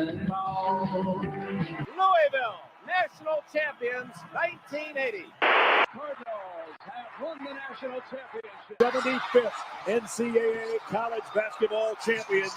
Louisville, national champions, 1980. Cardinals have won the national championship. 75th NCAA college basketball champions.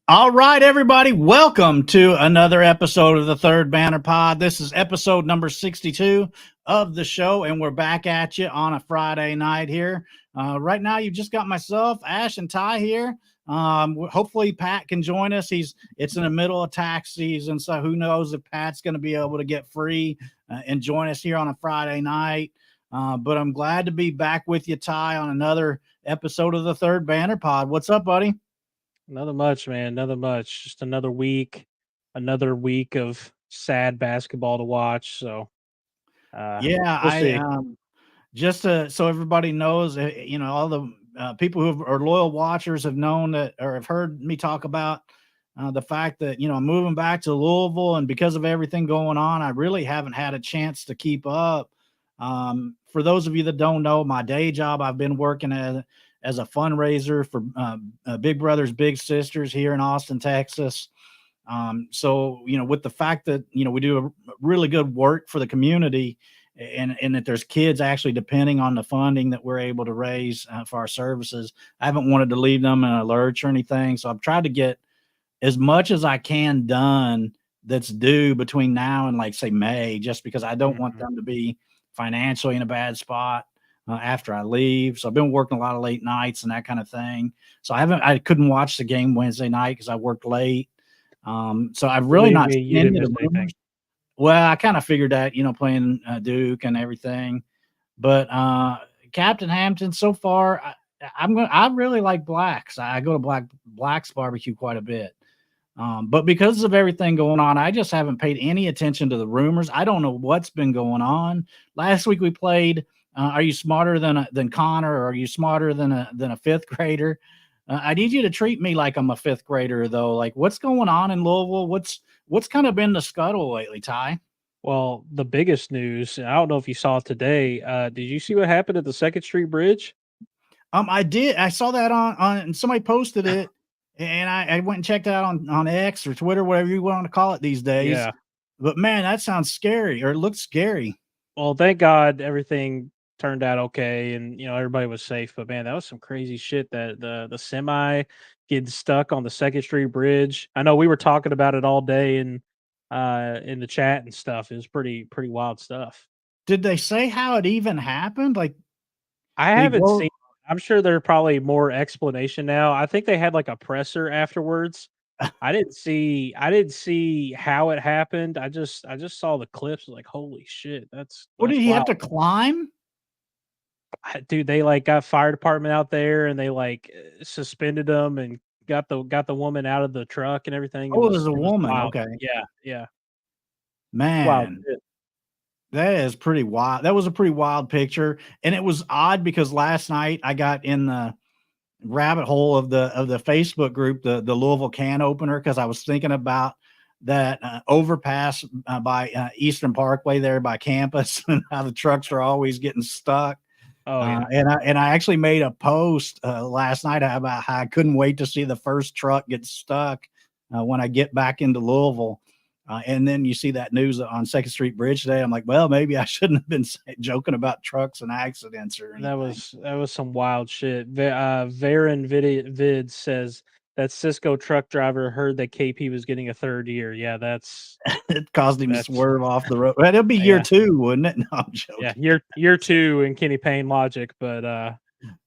All right, everybody, welcome to another episode of the Third Banner Pod. This is episode number 62 of the show, and we're back at you on a Friday night here. Right now, you've just got myself, Ash, and Ty here. Hopefully, Pat can join us. It's in the middle of tax season, so who knows if Pat's going to be able to get free and join us here on a Friday night. But I'm glad to be back with you, Ty, on another episode of the Third Banner Pod. What's up, buddy? Nothing much, man. Nothing much. Just another week of sad basketball to watch. So, we'll just so everybody knows, all the people who are loyal watchers have known that, or have heard me talk about the fact that, I'm moving back to Louisville, and because of everything going on, I really haven't had a chance to keep up. For those of you that don't know, my day job, I've been working as a fundraiser for Big Brothers Big Sisters here in Austin, Texas. So, with the fact that, we do a really good work for the community, and that there's kids actually depending on the funding that we're able to raise for our services, I haven't wanted to leave them in a lurch or anything. So I've tried to get as much as I can done that's due between now and, like, say, May, just because I don't want them to be financially in a bad spot after I leave. So I've been working a lot of late nights and that kind of thing. So I couldn't watch the game Wednesday night because I worked late. So I've really not seen any of the rumors. Well, I kind of figured that, playing Duke and everything, but Captain Hampton, so far, I really like Black's. I go to Black's barbecue quite a bit. But because of everything going on, I just haven't paid any attention to the rumors. I don't know what's been going on. Last week we played Are You Smarter Than Connor, or Are You Smarter than a fifth grader? I need you to treat me like I'm a fifth grader, though. Like, what's going on in Louisville? What's kind of been the scuttle lately, Ty? Well, the biggest news, I don't know if you saw it today. Did you see what happened at the 2nd Street Bridge? I did. I saw that on somebody posted it, and I went and checked it out on X or Twitter, whatever you want to call it these days. Yeah. But man, that sounds scary, or it looks scary. Well, thank God everything turned out okay, and everybody was safe. But man, that was some crazy shit. That the semi getting stuck on the 2nd Street Bridge. I know we were talking about it all day in the chat and stuff. It was pretty wild stuff. Did they say how it even happened? Like, I haven't seen. I'm sure there's probably more explanation now. I think they had like a presser afterwards. I didn't see how it happened. I just saw the clips. Like, holy shit, that's what did he wild. have to climb? Dude, they like got fire department out there, and they like suspended them and got the woman out of the truck and everything. Oh, there's a woman. Okay. Yeah. Man, wild. That is pretty wild. That was a pretty wild picture. And it was odd because last night I got in the rabbit hole of the Facebook group, the Louisville can opener, because I was thinking about that overpass by Eastern Parkway there by campus, and how the trucks are always getting stuck. Oh, yeah. And I actually made a post last night about how I couldn't wait to see the first truck get stuck when I get back into Louisville. And then you see that news on 2nd Street Bridge today. I'm like, well, maybe I shouldn't have been joking about trucks and accidents or anything. That was some wild shit. Varen Vid says that Cisco truck driver heard that KP was getting a third year. Yeah, it caused him to swerve off the road. It'll be year 2, wouldn't it? No, I'm joking. Yeah, year 2 in Kenny Payne logic, but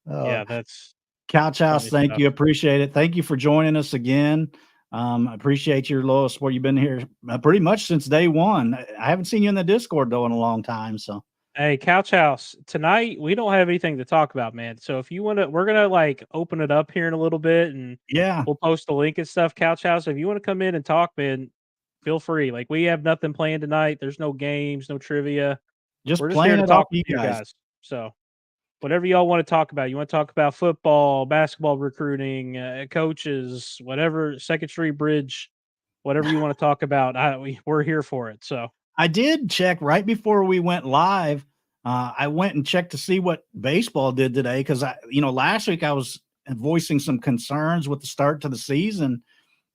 yeah, that's Couch House. Thank you, appreciate it. Thank you for joining us again. I appreciate your loyal support. You've been here pretty much since day one. I haven't seen you in the Discord though in a long time. So, hey, Couch House, tonight we don't have anything to talk about, man. So if you want to, we're gonna like open it up here in a little bit, and we'll post the link and stuff. Couch House, if you want to come in and talk, man, feel free. Like, we have nothing planned tonight. There's no games, no trivia. We're just here to talk to you guys. So, whatever y'all want to talk about. You want to talk about football, basketball recruiting, coaches, whatever, 2nd Street Bridge, whatever you want to talk about, we're here for it. So I did check right before we went live. I went and checked to see what baseball did today because last week I was voicing some concerns with the start to the season,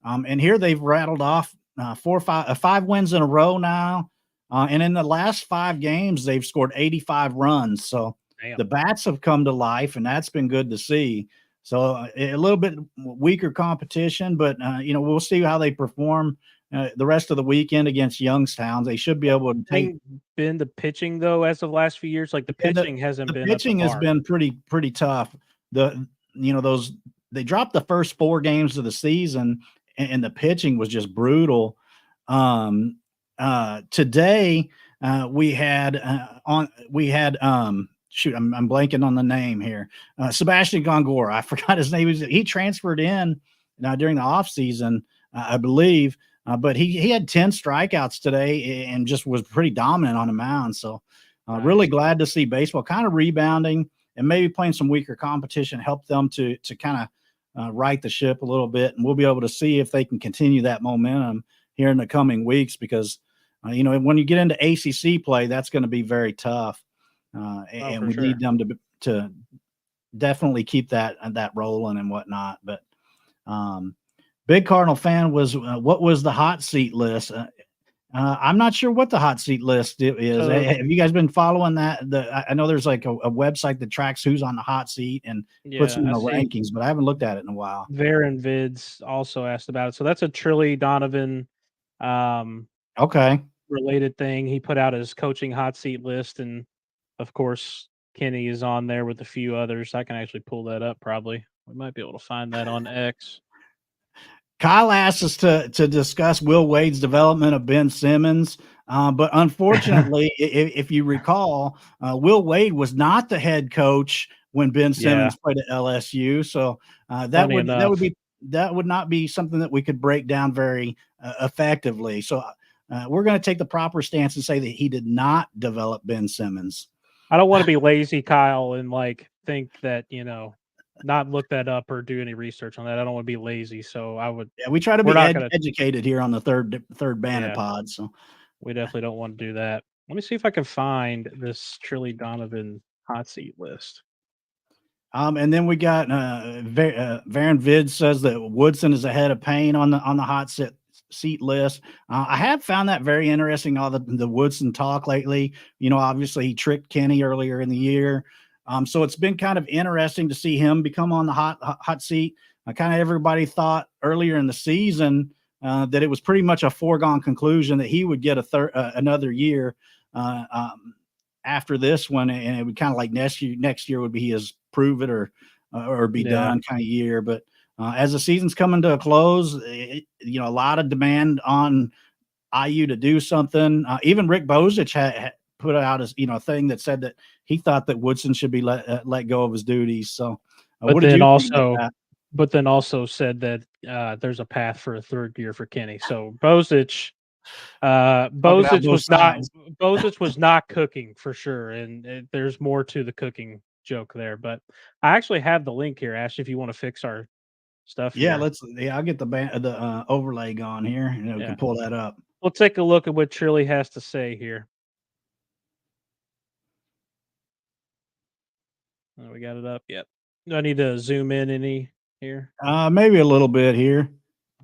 and here they've rattled off 5 wins in a row now, and in the last 5 games they've scored 85 runs. So Damn. the bats have come to life, and that's been good to see. So a little bit weaker competition, but we'll see how they perform the rest of the weekend against Youngstown. They should be able to take. Been the pitching though as of last few years? Like the Yeah, pitching hasn't the been up to pitching has par. been pretty tough. Those they dropped the first 4 games of the season, and the pitching was just brutal. Today we had shoot, I'm blanking on the name here. Sebastian Gongora. I forgot his name. He transferred in during the offseason, I believe. But he had 10 strikeouts today and just was pretty dominant on the mound. So Nice. really glad to see baseball kind of rebounding and maybe playing some weaker competition, help them to kind of right the ship a little bit. And we'll be able to see if they can continue that momentum here in the coming weeks because, when you get into ACC play, that's going to be very tough. And we need them to definitely keep that rolling and whatnot. But big Cardinal fan was what was the hot seat list? I'm not sure what the hot seat list is. Have you guys been following that? I know there's like a website that tracks who's on the hot seat and puts them in the rankings, but I haven't looked at it in a while. Varen Vids also asked about it. So that's a Trilly Donovan okay related thing. He put out his coaching hot seat list, and of course Kenny is on there with a few others. I can actually pull that up probably. We might be able to find that on X. Kyle asked us to discuss Will Wade's development of Ben Simmons, but unfortunately, if you recall, Will Wade was not the head coach when Ben Simmons played at LSU, so that would not be something that we could break down very effectively. So we're going to take the proper stance and say that he did not develop Ben Simmons. I don't want to be lazy, Kyle, and think that not look that up or do any research on that. I don't want to be lazy, so I would. Yeah, we try to be educated here on the third Bandit pod, so we definitely don't want to do that. Let me see if I can find this Trilly Donovan hot seat list. And then we got Varen Vid says that Woodson is ahead of Payne on the hot seat list. I have found that very interesting. All the Woodson talk lately. Obviously he tricked Kenny earlier in the year. So it's been kind of interesting to see him become on the hot seat. Kind of everybody thought earlier in the season that it was pretty much a foregone conclusion that he would get another year after this one, and it would kind of like next year would be his prove it or be done kind of year. But as the season's coming to a close, a lot of demand on IU to do something. Even Rick Bozich had put out a thing that said that he thought that Woodson should be let go of his duties. So, what did you think about that? But then also said that there's a path for a third year for Kenny. So Bozich was not cooking for sure, and there's more to the cooking joke there. But I actually have the link here, Ash, if you want to fix our stuff. Yeah, I'll get the overlay gone here, and we can pull that up. We'll take a look at what Trilly has to say here. Oh, we got it up. Yep. Do I need to zoom in any here? Maybe a little bit here.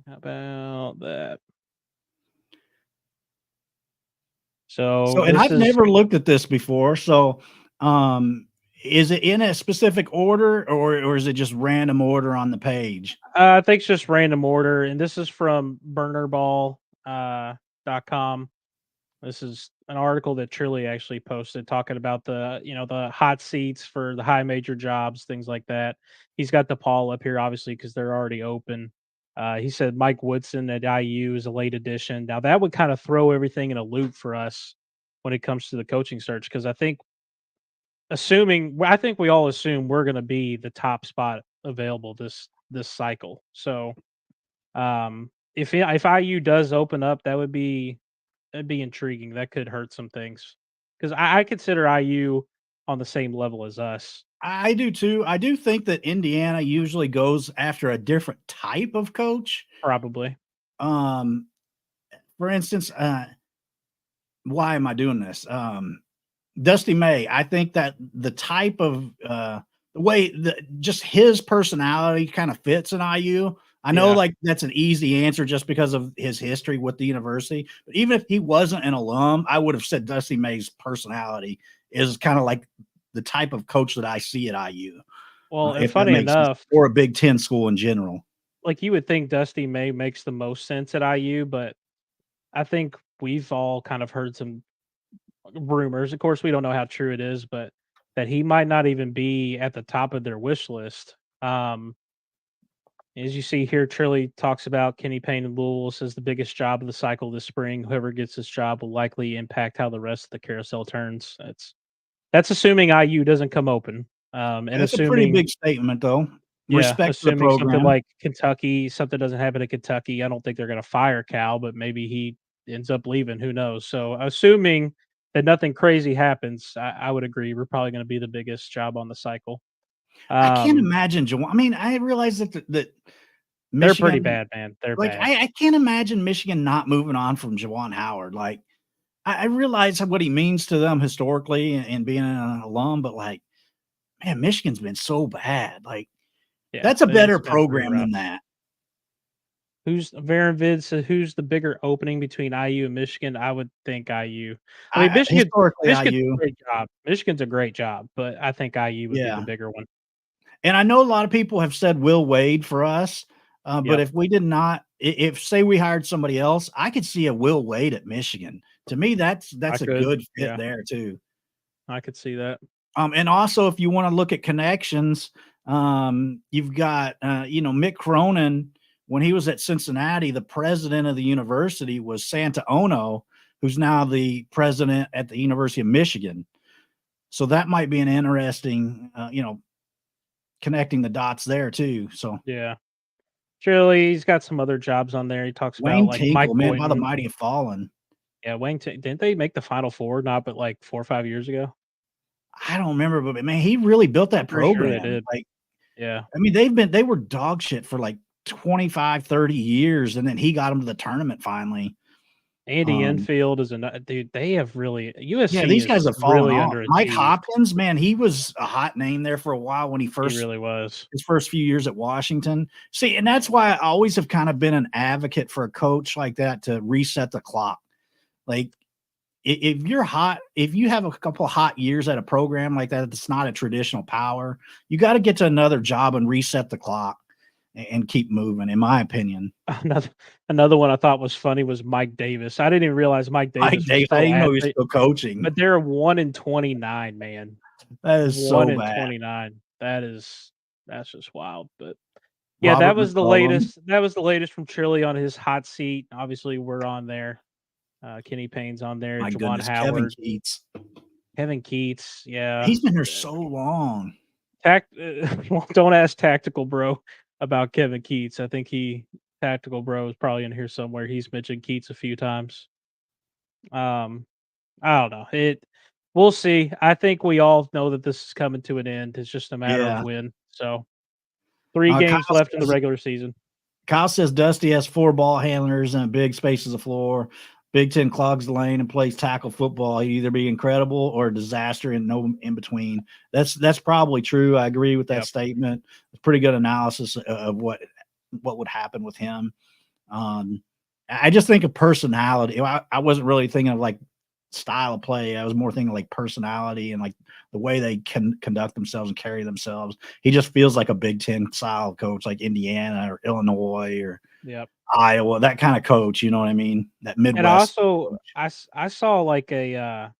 How about that? So and I've never looked at this before. So, is it in a specific order or is it just random order on the page? I think it's just random order, and this is from burnerball.com. This is an article that Trilly actually posted talking about the hot seats for the high major jobs, things like that. He's got the poll up here, obviously, because they're already open. He said Mike Woodson at IU is a late addition. Now, that would kind of throw everything in a loop for us when it comes to the coaching search, because I think we all assume we're going to be the top spot available this cycle. So if IU does open up, that'd be intriguing. That could hurt some things, because I consider IU on the same level as us. I do too. I do think that Indiana usually goes after a different type of coach. Probably. For instance, why am I doing this? Dusty May, I think that the type of the way just his personality kind of fits in IU. I know Yeah. like that's an easy answer just because of his history with the university. But even if he wasn't an alum, I would have said Dusty May's personality is kind of like the type of coach that I see at IU, Well, and if that funny makes sense, enough, or a Big Ten school in general. like you would think Dusty May makes the most sense at IU, but I think we've all kind of heard some rumors. Of course, we don't know how true it is, but that he might not even be at the top of their wish list. As you see here, Trilly talks about Kenny Payne and Louisville says the biggest job of the cycle this spring. Whoever gets this job will likely impact how the rest of the carousel turns. That's assuming IU doesn't come open. And That's a pretty assuming big statement, though. yeah, Respect for the assuming something program. like Kentucky, something doesn't happen at Kentucky. I don't think they're going to fire Cal, but maybe he ends up leaving. Who knows? So, assuming that nothing crazy happens, I would agree. We're probably going to be the biggest job on the cycle. I can't Um, imagine Jawan. I mean, I realize that they're pretty Michigan, bad, man. They're like bad. I can't imagine Michigan not moving on from Jawan Howard. Like I realize what he means to them historically and being an alum, but like, man, Michigan's been so bad. Like Yeah, that's a better it's been pretty program rough. than that. Who's Varen Vid said who's the bigger opening between IU and Michigan? I would think IU. I mean, Historically Michigan's IU, a great job. Michigan's a great job, but I think IU would be the yeah. bigger one. And I know a lot of people have said Will Wade for us, but Yep. if we did not, if say we hired somebody else, I could see a Will Wade at Michigan. To me, that's I a could. good fit Yeah, there too. I could see that. And also, if you want to look at connections, you've got Mick Cronin. When he was at Cincinnati, the president of the university was Santa Ono, who's now the president at the University of Michigan. So that might be an interesting, connecting the dots there too. So Yeah. Surely he's got some other jobs on there. He talks about Wayne like Mike Tinkle, man, by the Boynton. mighty have fallen. Yeah, didn't they make the Final Four not but like 4 or 5 years ago? I don't remember, but man, he really built I'm that pretty sure they program. did. Like, Yeah. I mean, they were dog shit for like 25, 30 years, and then he got them to the tournament finally. Andy Enfield is a dude. They have really Yeah, USC these guys is have fallen really off. Mike underachieved. Hopkins, man, he was a hot name there for a while when He really was. his first few years at Washington. See, and that's why I always have kind of been an advocate for a coach like that to reset the clock. Like if you're hot, if you have a couple of hot years at a program like that, it's not a traditional power. You got to get to another job and reset the clock and keep moving, in my opinion. Another one I thought was funny was Mike Davis. I didn't even realize Mike Mike Davis was Davis, I still didn't know at he was still coaching. but they're 1-29, man. That is 1 so and bad. 29. That's just wild. But yeah, Robert that was the McCollum. latest. That was the latest from Chile on his hot seat. Obviously, we're on there. Kenny Payne's on there. My Juwan goodness, Kevin Howard, Keats. Kevin Keats. Yeah, He's been here so long. well, don't ask Tactical Bro about Kevin Keats. I think Tactical Bro is probably in here somewhere. He's mentioned Keats a few times. I don't know. We'll see. I think we all know that this is coming to an end. It's just a matter of Yeah. when. So 3 games left in the regular season. Kyle says Dusty has 4 ball handlers and big spaces of floor. Big Ten clogs the lane and plays tackle football. He'd either be incredible or a disaster and no in between. That's probably true. I agree with that statement. It's pretty good analysis of what would happen with him. I just think of personality. I wasn't really thinking of like style of play. I was more thinking like personality and like the way they can conduct themselves and carry themselves. He just feels like a Big Ten style coach, like Indiana or Illinois or Iowa, that kind of coach. You know what I mean? That Midwest. And also, I saw like a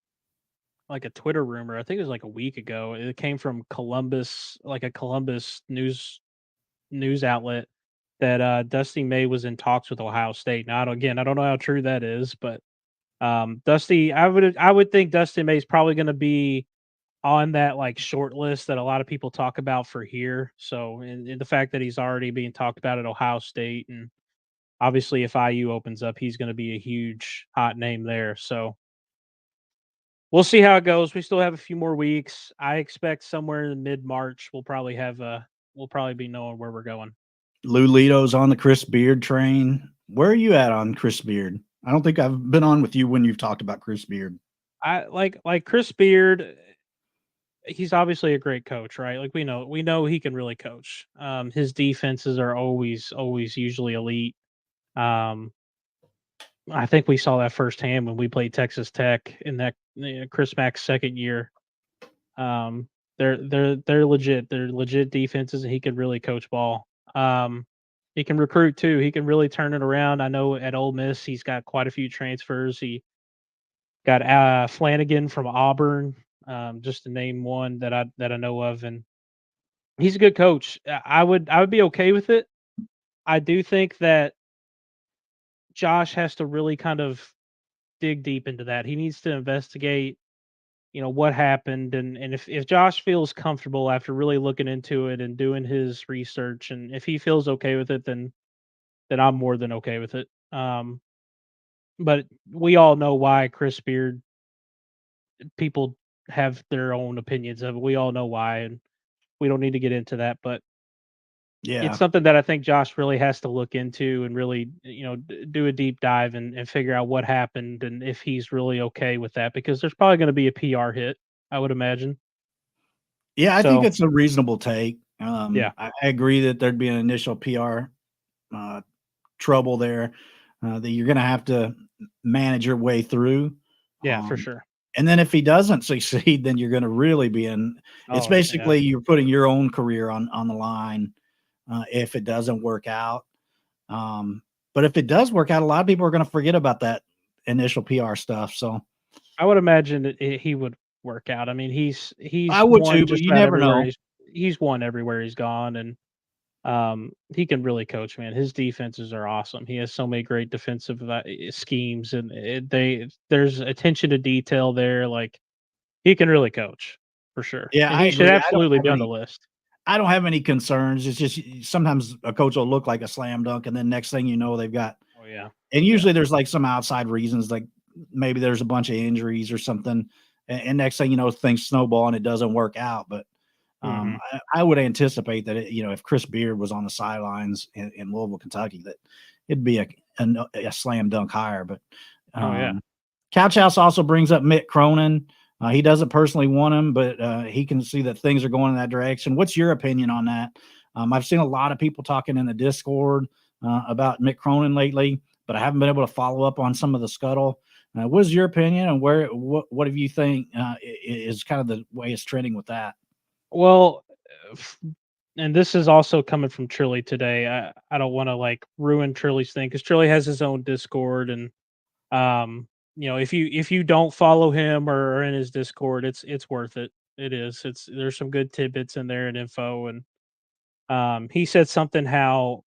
Twitter rumor. I think it was like a week ago. It came from Columbus, like a Columbus news outlet, that Dusty May was in talks with Ohio State. Now, I don't know how true that is, but Dusty, I would think Dusty May is probably going to be on that like short list that a lot of people talk about for here. So, and the fact that he's already being talked about at Ohio State, and obviously if IU opens up, he's going to be a huge hot name there. So we'll see how it goes. We still have a few more weeks. I expect somewhere in mid-March we'll probably be knowing where we're going. Lou Lito's on the Chris Beard train. Where are you at on Chris Beard? I don't think I've been on with you when you've talked about Chris Beard. I like Chris Beard. He's obviously a great coach, right? Like we know he can really coach. His defenses are always usually elite. Um, I think we saw that firsthand when we played Texas Tech in that Chris Mack's second year. Um, they're legit. They're legit defenses, and he can really coach ball. He can recruit too. He can really turn it around. I know at Ole Miss he's got quite a few transfers. He got Flanagan from Auburn, just to name one that I know of, and he's a good coach. I would be okay with it. I do think that Josh has to really kind of dig deep into that. He needs to investigate, what happened, and if Josh feels comfortable after really looking into it and doing his research, and if he feels okay with it, then I'm more than okay with it. But we all know why Chris Beard people have their own opinions of it. We all know why, and we don't need to get into that, but it's Yeah. something that I think Josh really has to look into and really, do a deep dive and figure out what happened and if he's really okay with that because there's probably going to be a PR hit, I would imagine. Yeah, I think So, it's a reasonable take. yeah, I agree that there'd be an initial PR uh, trouble there that you're going to have to manage your way through. yeah, for Um, sure. and then if he doesn't succeed, then you're going to really be in. It's Oh, yeah. basically you're putting your own career on the line if it doesn't work out. Um, but if it does work out, a lot of people are going to forget about that initial PR stuff. So I would imagine that he would work out. I mean, he's I would won too, but just you about never everywhere know. he's won everywhere he's gone, and he can really coach, man. His defenses are awesome. He has so many great defensive schemes, and there's attention to detail there. Like he can really coach for sure, Yeah, and I he should agree. absolutely be on the list. I don't have any concerns. It's just sometimes a coach will look like a slam dunk, and then next thing you know, they've got. Oh yeah, And yeah. usually there's like some outside reasons, like maybe there's a bunch of injuries or something, and next thing you know, things snowball and it doesn't work out. But Hmm. I would anticipate that if Chris Beard was on the sidelines in Louisville, Kentucky, that it'd be a slam dunk hire. But Oh yeah. um, Couch House also brings up Mick Cronin. He doesn't personally want him, but he can see that things are going in that direction. What's your opinion on that? I've seen a lot of people talking in the Discord about Mick Cronin lately, but I haven't been able to follow up on some of the scuttle. What's your opinion, and what do you think is kind of the way it's trending with that? Well, f- and this is also coming from Trilly today. I don't want to like ruin Trilly's thing because Trilly has his own Discord and if you don't follow him or are in his Discord, it's worth it. It is. There's some good tidbits in there and info. And he said something how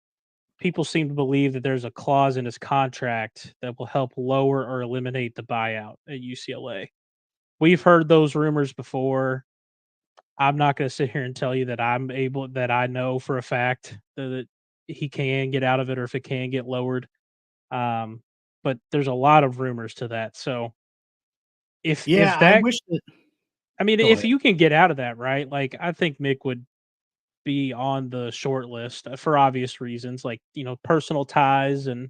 people seem to believe that there's a clause in his contract that will help lower or eliminate the buyout at UCLA. We've heard those rumors before. I'm not going to sit here and tell you that I know for a fact that he can get out of it or if it can get lowered. Um, but there's a lot of rumors to that. So if Yeah, I that wish that. I mean, Go if ahead. you can get out of that, right? Like, I think Mick would be on the short list for obvious reasons, like personal ties and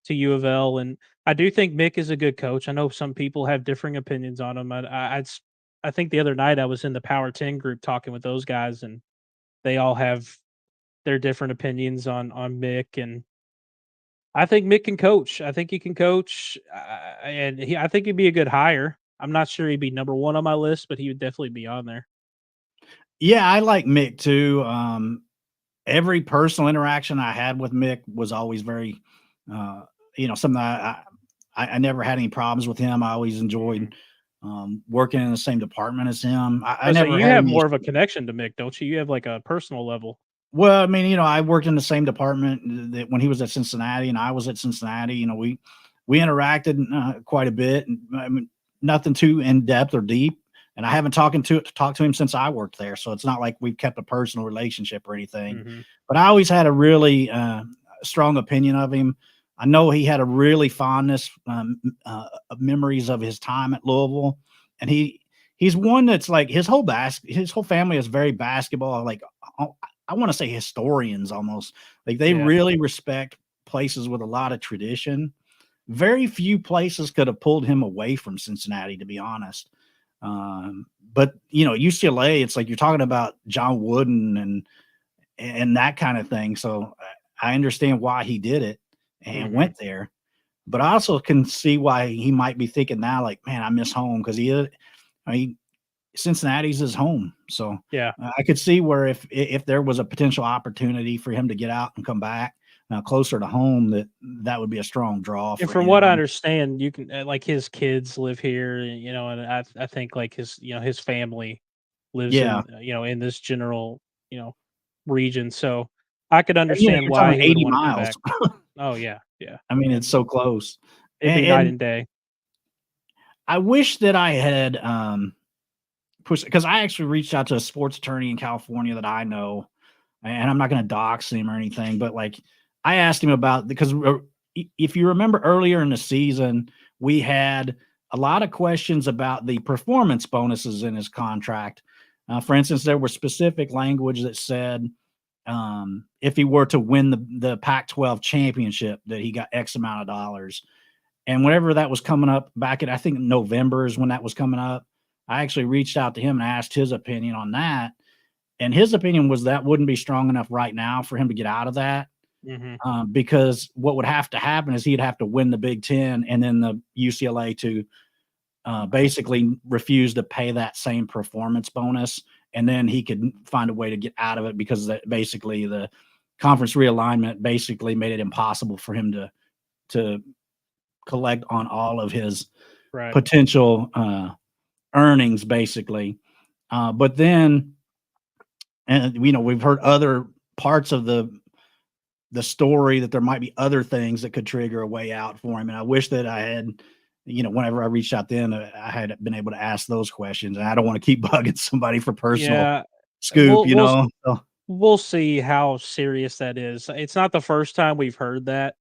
to U of L. And I do think Mick is a good coach. I know some people have differing opinions on him. I think the other night I was in the Power 10 group talking with those guys, and they all have their different opinions on Mick. And I think Mick can coach. I think he can coach, and I think he'd be a good hire. I'm not sure he'd be number one on my list, but he would definitely be on there. Yeah, I like Mick too. Every personal interaction I had with Mick was always very, uh, something I never had any problems with him. I always Mhm. enjoyed working in the same department as him. I So never you had have any more of a issue. connection to Mick, don't you? You have like a personal level. Well, I mean, I worked in the same department that when he was at Cincinnati and I was at Cincinnati. We interacted quite a bit. And, I mean, nothing too in depth or deep. And I haven't talked to him since I worked there, so it's not like we've kept a personal relationship or anything. Hmm. But I always had a really strong opinion of him. I know he had a really fondness of memories of his time at Louisville, and he's one that's like his whole family is very basketball like. I want to say historians almost. Like they Yeah. really respect places with a lot of tradition. very few places could have pulled him away from Cincinnati, to be honest. But UCLA, it's like you're talking about John Wooden and that kind of thing. So I understand why he did it and went there. But I also can see why he might be thinking now, like, man, I miss home, because Cincinnati's his home. So Yeah. I could see where if there was a potential opportunity for him to get out and come back closer to home, that would be a strong draw for And from him. what I understand, you can like his kids live here, and I think like his family lives Yeah. in this general region. So I could Yeah, understand you're talking why about he would 80 want to come miles. back. Oh yeah, yeah. I mean, it's And so close. it'd be night And and day. I wish that I had pushed, because I actually reached out to a sports attorney in California that I know, and I'm not going to dox him or anything, but like I asked him about, because if you remember earlier in the season, we had a lot of questions about the performance bonuses in his contract. For instance, there was specific language that said if he were to win the Pac-12 championship, that he got X amount of dollars. And whenever that was coming up back in, I think November is when that was coming up, I actually reached out to him and asked his opinion on that. And his opinion was that wouldn't be strong enough right now for him to get out of that. Because what would have to happen is he'd have to win the Big Ten, and then the UCLA to basically refuse to pay that same performance bonus. And then he could find a way to get out of it, because basically the conference realignment basically made it impossible for him to collect on all of his Right. potential earnings, basically. But then, and we've heard other parts of the story that there might be other things that could trigger a way out for him. And I wish that I had, whenever I reached out then, I had been able to ask those questions. And I don't want to keep bugging somebody for personal Yeah. scoop, So, We'll see how serious that is. It's not the first time we've heard that.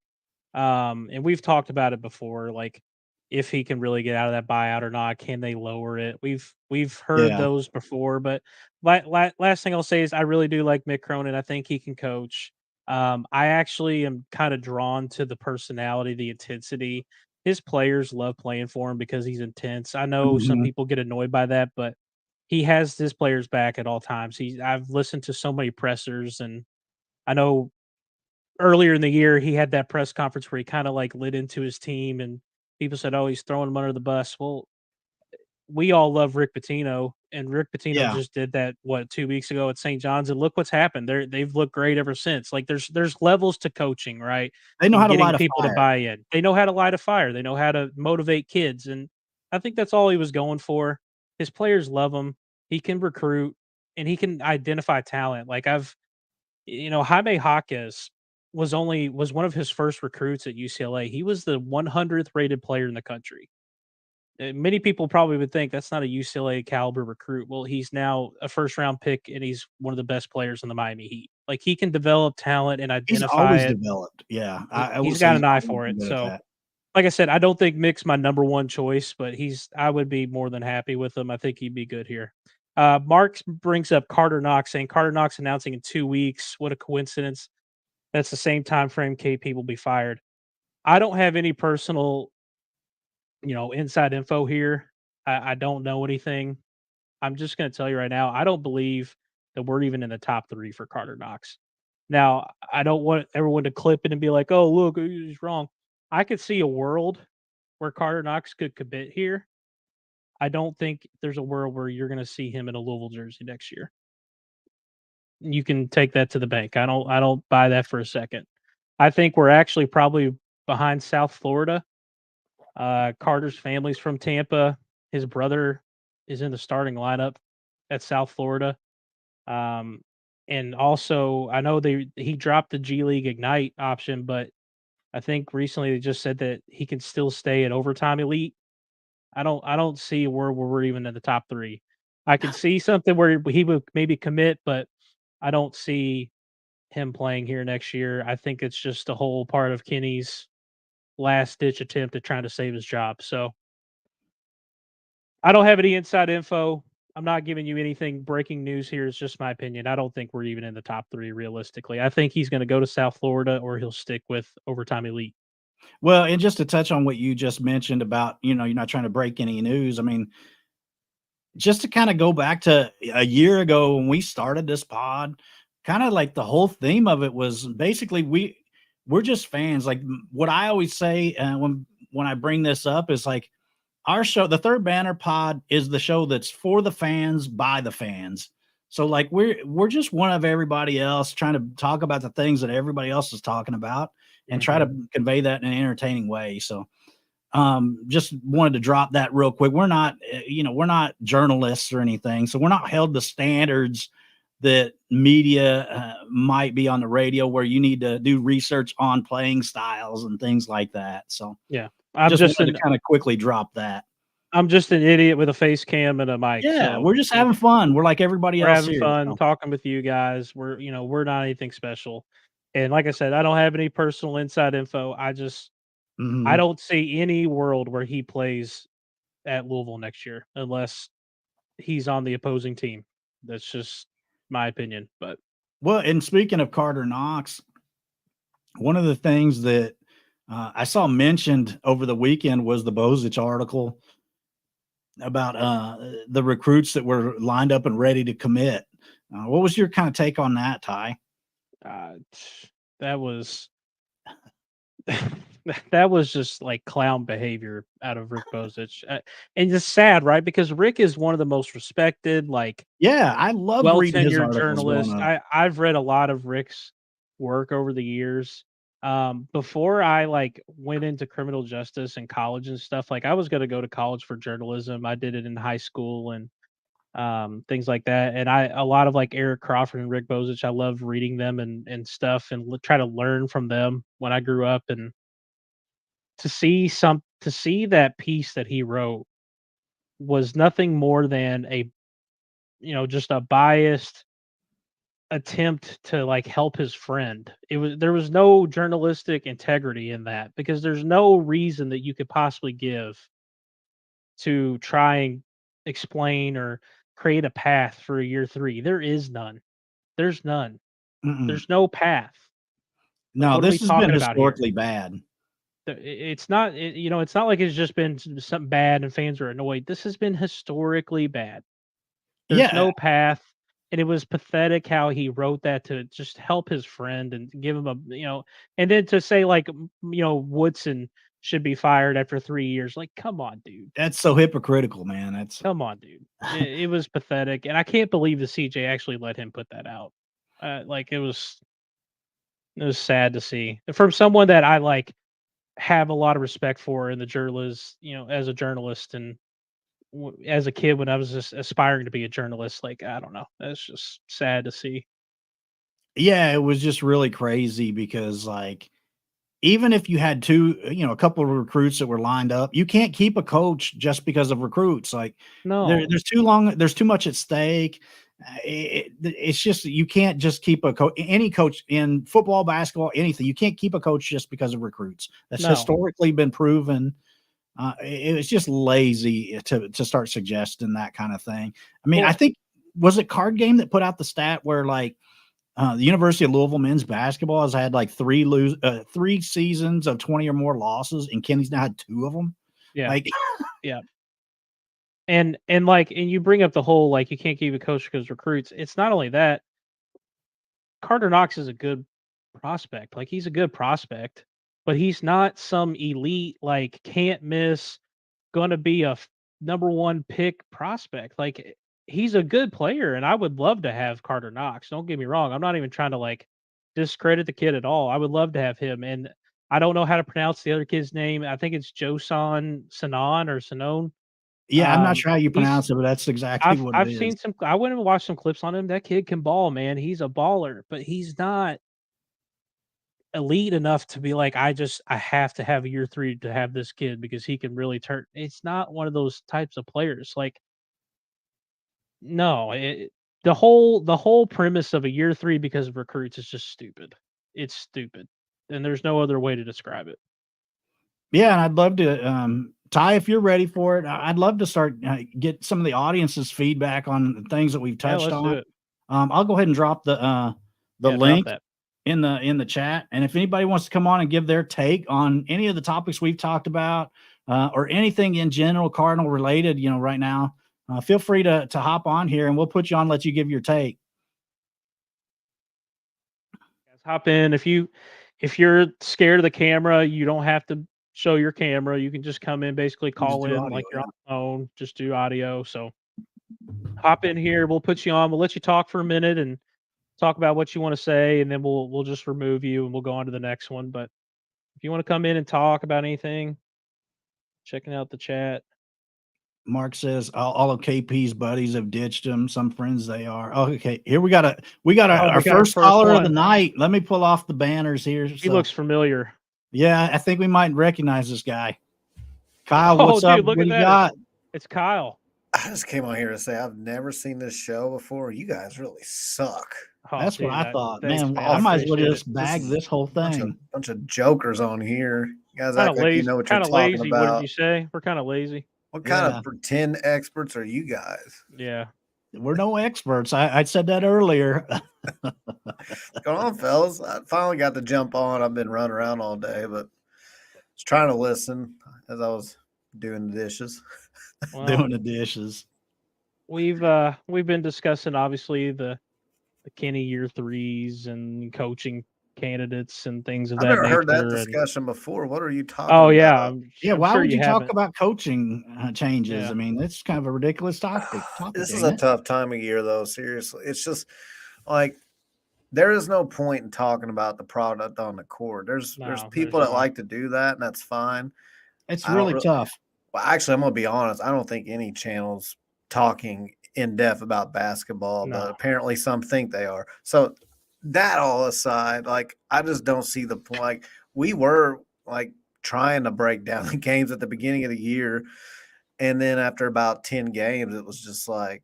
And we've talked about it before, like if he can really get out of that buyout or not. Can they lower it? We've heard yeah, those before, but last thing I'll say is I really do like Mick Cronin. I think he can coach. I actually am kind of drawn to the personality, the intensity. His players love playing for him because he's intense. I know some mhm, people get annoyed by that, but he has his players back at all times. I've listened to so many pressers, and I know earlier in the year, he had that press conference where he kinda, like, lit into his team, and people said, "Oh, he's throwing him under the bus." Well, we all love Rick Pitino, and Rick Pitino yeah, just did that, 2 weeks ago at St. John's, and look what's happened. They've looked great ever since. Like, there's levels to coaching, right? they know how And to getting light a people to fire. buy in. They know how to light a fire. They know how to motivate kids, and I think that's all he was going for. His players love him. He can recruit, and he can identify talent. Like, Jaime Jaquez was one of his first recruits at UCLA. He was the 100th rated player in the country. Many people probably would think that's not a UCLA caliber recruit. Well, he's now a first round pick, and he's one of the best players in the Miami Heat. Like, he can develop talent and He's identify always it. developed. Yeah, I will He's say got he's an eye always for been it. good at So, that. like I said, I don't think Mick's my number one choice, but I would be more than happy with him. I think he'd be good here. Mark brings up Carter Knox, saying Carter Knox announcing in 2 weeks. What a coincidence. That's the same time frame KP will be fired. I don't have any personal, inside info here. I don't know anything. I'm just going to tell you right now, I don't believe that we're even in the top 3 for Carter Knox. Now, I don't want everyone to clip it and be like, "Oh, look, he's wrong." I could see a world where Carter Knox could commit here. I don't think there's a world where you're going to see him in a Louisville jersey next year. You can take that to the bank. I don't buy that for a second. I think we're actually probably behind South Florida. Carter's family's from Tampa. His brother is in the starting lineup at South Florida. Um, and also, I know he dropped the G League Ignite option, but I think recently they just said that he can still stay at Overtime Elite. I don't see a world where we're even in the top 3. I can see something where he would maybe commit, but I don't see him playing here next year. I think it's just a whole part of Kenny's last ditch attempt at trying to save his job. So I don't have any inside info. I'm not giving you anything breaking news here. It's just my opinion. I don't think we're even in the top 3 realistically. I think he's going to go to South Florida or he'll stick with Overtime Elite. Well, and just to touch on what you just mentioned about, you're not trying to break any news. I mean, just to kind of go back to a year ago when we started this pod, kind of like the whole theme of it was basically we're just fans. Like what I always say when I bring this up is like our show, the Third Banner Pod, is the show that's for the fans by the fans. So like we're just one of everybody else trying to talk about the things that everybody else is talking about and try to convey that in an entertaining way. So just wanted to drop that real quick. We're not we're not journalists or anything, so we're not held to standards that media might be on the radio, where you need to do research on playing styles and things like that. So Yeah. just wanted to kind of quickly drop that. I'm just an idiot with a face cam and a mic. Yeah, So we're just having fun. We're like everybody we're else having here. fun So. talking with you guys. We're not anything special. And like I said, I don't have any personal inside info. I don't see any world where he plays at Louisville next year unless he's on the opposing team. That's just my opinion. But Well, and speaking of Carter Knox, one of the things that I saw mentioned over the weekend was the Bozich article about the recruits that were lined up and ready to commit. What was your kind of take on that, Ty? that was that was just like clown behavior out of Rick Bozich, and it's sad, right? Because Rick is one of the most respected, like Yeah, I loved well reading his tenured articles growing journalist. up. I've read a lot of Rick's work over the years. Before I like went into criminal justice and college and stuff, like I was going to go to college for journalism. I did it in high school and things like that. And a lot of like Eric Crawford and Rick Bozich, I love reading them and stuff and try to learn from them when I grew up. And to see that piece that he wrote was nothing more than just a biased attempt to like help his friend. There was no journalistic integrity in that because there's no reason that you could possibly give to try and explain or create a path for a year 3. There is none. There's none. Mm-mm. There's no path. Like, No, what are we this has been talking about here? historically bad. It's not, it's not like it's just been something bad and fans are annoyed. This has been historically bad. There's Yeah, no path, and it was pathetic how he wrote that to just help his friend and give him and then to say like, Woodson should be fired after 3 years. Like, come on, dude. that's so hypocritical, man. That's Come on, dude. It was pathetic, and I can't believe the CJ actually let him put that out. Like it was sad to see from someone that I like have a lot of respect for in the journalist, as a journalist and as a kid when I was just aspiring to be a journalist. Like, I don't know, that's just sad to see. yeah, it was just really crazy because like even if you had a couple of recruits that were lined up, you can't keep a coach just because of recruits. Like No, there's too much at stake. It's just you can't just keep any coach in football, basketball, anything. You can't keep a coach just because of recruits. That's no, historically been proven. It was just lazy to start suggesting that kind of thing. I mean, I well, think was it Card Game that put out the stat where like the University of Louisville men's basketball has had like 3 seasons of 20 or more losses, and Kenny's now had 2 of them. yeah, Like, yeah. And you bring up the whole like you can't keep a coach because recruits. It's not only that. Carter Knox is a good prospect. Like he's a good prospect, but he's not some elite like can't miss going to be a number 1 pick prospect. Like he's a good player and I would love to have Carter Knox. Don't get me wrong. I'm not even trying to like discredit the kid at all. I would love to have him and I don't know how to pronounce the other kid's name. I think it's Josan Sanon or Sanon. yeah, I'm not sure how you He's pronounce it, but that's exactly what it I've is. seen some I went and watched some clips on him. That kid can ball, man. He's a baller, but he's not elite enough to be like, I have to have a year 3 to have this kid because he can really turn. It's not one of those types of players. Like, no, the whole premise of a year 3 because of recruits is just stupid. It's stupid. And there's no other way to describe it. Yeah, and I'd love to, Ty, if you're ready for it, I'd love to start get some of the audience's feedback on the things that we've Yeah, touched let's do on. it. I'll go ahead and drop the Yeah, drop link. that. in the chat. And if anybody wants to come on and give their take on any of the topics we've talked about, or anything in general Cardinal related, right now, feel free to hop on here and we'll put you on, let you give your take. Hop in. If you're scared of the camera, you don't have to show your camera. You can just come in, basically call in audio, like you're on the phone, just do audio. So hop in here. We'll put you on. We'll let you talk for a minute and talk about what you want to say, and then we'll just remove you and we'll go on to the next one. But if you want to come in and talk about anything, checking out the chat. Mark says all of KP's buddies have ditched him. Some friends they are. Oh, okay, here we got our first caller of the night. Let me pull off the banners here. He looks familiar. Yeah, I think we might recognize this guy. Kyle, what's up? Look what at you that. got? It's Kyle. I just came on here to say I've never seen this show before. You guys really suck. Oh, that's what I thought. Thanks, man, I might as well just bag this whole thing. Bunch of jokers on here. You guys act like you know what you're talking lazy. about. What did you say? We're kind of lazy. What kind of pretend experts are you guys? Yeah. We're no experts. I said that earlier. What's going on, fellas? I finally got to jump on. I've been running around all day, but I was trying to listen as I was doing the dishes. Doing the dishes. We've been discussing obviously the Kenny year threes and coaching candidates and things of that nature. I've never heard that discussion before. What are you talking about? Oh, yeah. Why would you talk about coaching changes? Yeah. I mean, it's kind of a ridiculous topic. This is a tough time of year, though. Seriously. It's just like there is no point in talking about the product on the court. There's people that like to do that, and that's fine. It's really tough. Well, actually, I'm going to be honest. I don't think any channel's talking in depth about basketball, but apparently some think they are. So that all aside, like I just don't see the point. Like we were like trying to break down the games at the beginning of the year, and then after about 10 games, it was just like,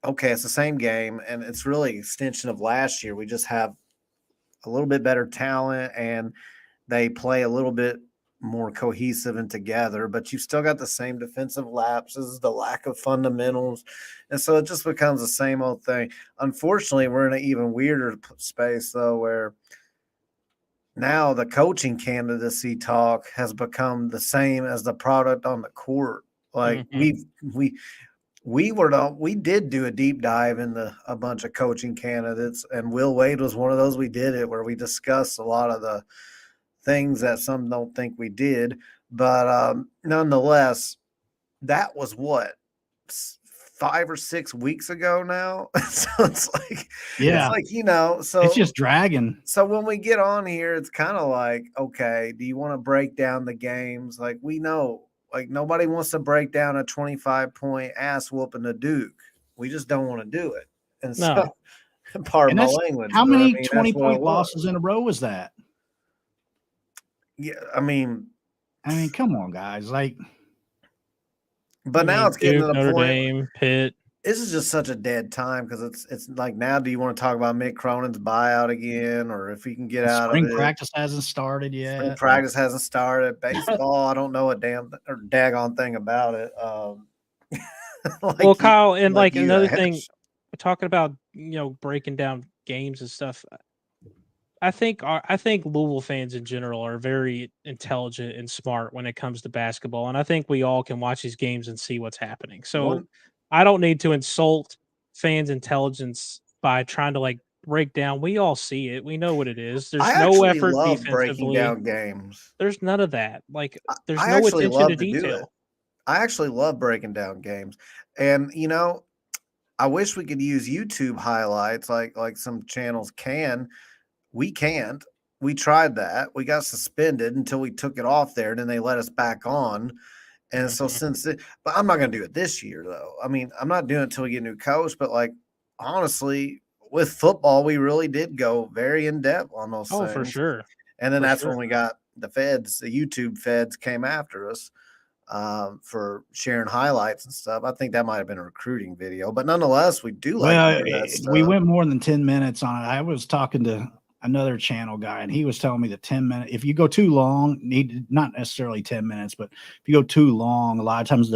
okay, it's the same game, and it's really an extension of last year. We just have a little bit better talent, and they play a little bit more cohesive and together, but you still got the same defensive lapses, the lack of fundamentals. And so it just becomes the same old thing. Unfortunately, we're in an even weirder space, though, where now the coaching candidacy talk has become the same as the product on the court. Like we did do a deep dive into a bunch of coaching candidates, and Will Wade was one of those. We did it where we discussed a lot of the things that some don't think we did, but nonetheless, that was what 5 or 6 weeks ago now. So it's like, it's like, so it's just dragging. So when we get on here, it's kind of like, okay, do you want to break down the games? Like we know, like nobody wants to break down a 25-point ass whooping to Duke. We just don't want to do it. And so, pardon my language. How many 20-point losses in a row was that? Yeah, I mean, come on, guys. Like, but now it's getting to the Notre point. Dame, Pitt. This is just such a dead time because it's like now. Do you want to talk about Mick Cronin's buyout again, or if he can get out of it? Spring practice hasn't started yet. Spring practice hasn't started. Baseball, I don't know a damn or daggone thing about it. Well, Kyle, and like another thing, talking about breaking down games and stuff. I think Louisville fans in general are very intelligent and smart when it comes to basketball, and I think we all can watch these games and see what's happening. So I don't need to insult fans' intelligence by trying to like break down. We all see it. We know what it is. There's no effort defensively. Breaking down games. There's none of that. Like there's no attention to detail. I actually love breaking down games, and I wish we could use YouTube highlights like some channels can. We can't. We tried that. We got suspended until we took it off there, and then they let us back on. And so but I'm not going to do it this year, though. I mean, I'm not doing it until we get a new coach. But like, honestly, with football, we really did go very in depth on those things. Oh, for sure. And then that's when we got the feds, the YouTube feds came after us for sharing highlights and stuff. I think that might have been a recruiting video, but nonetheless, we do like that stuff. We went more than 10 minutes on it. I was talking to another channel guy, and he was telling me the 10-minute, if you go too long, not necessarily 10 minutes, but if you go too long, a lot of times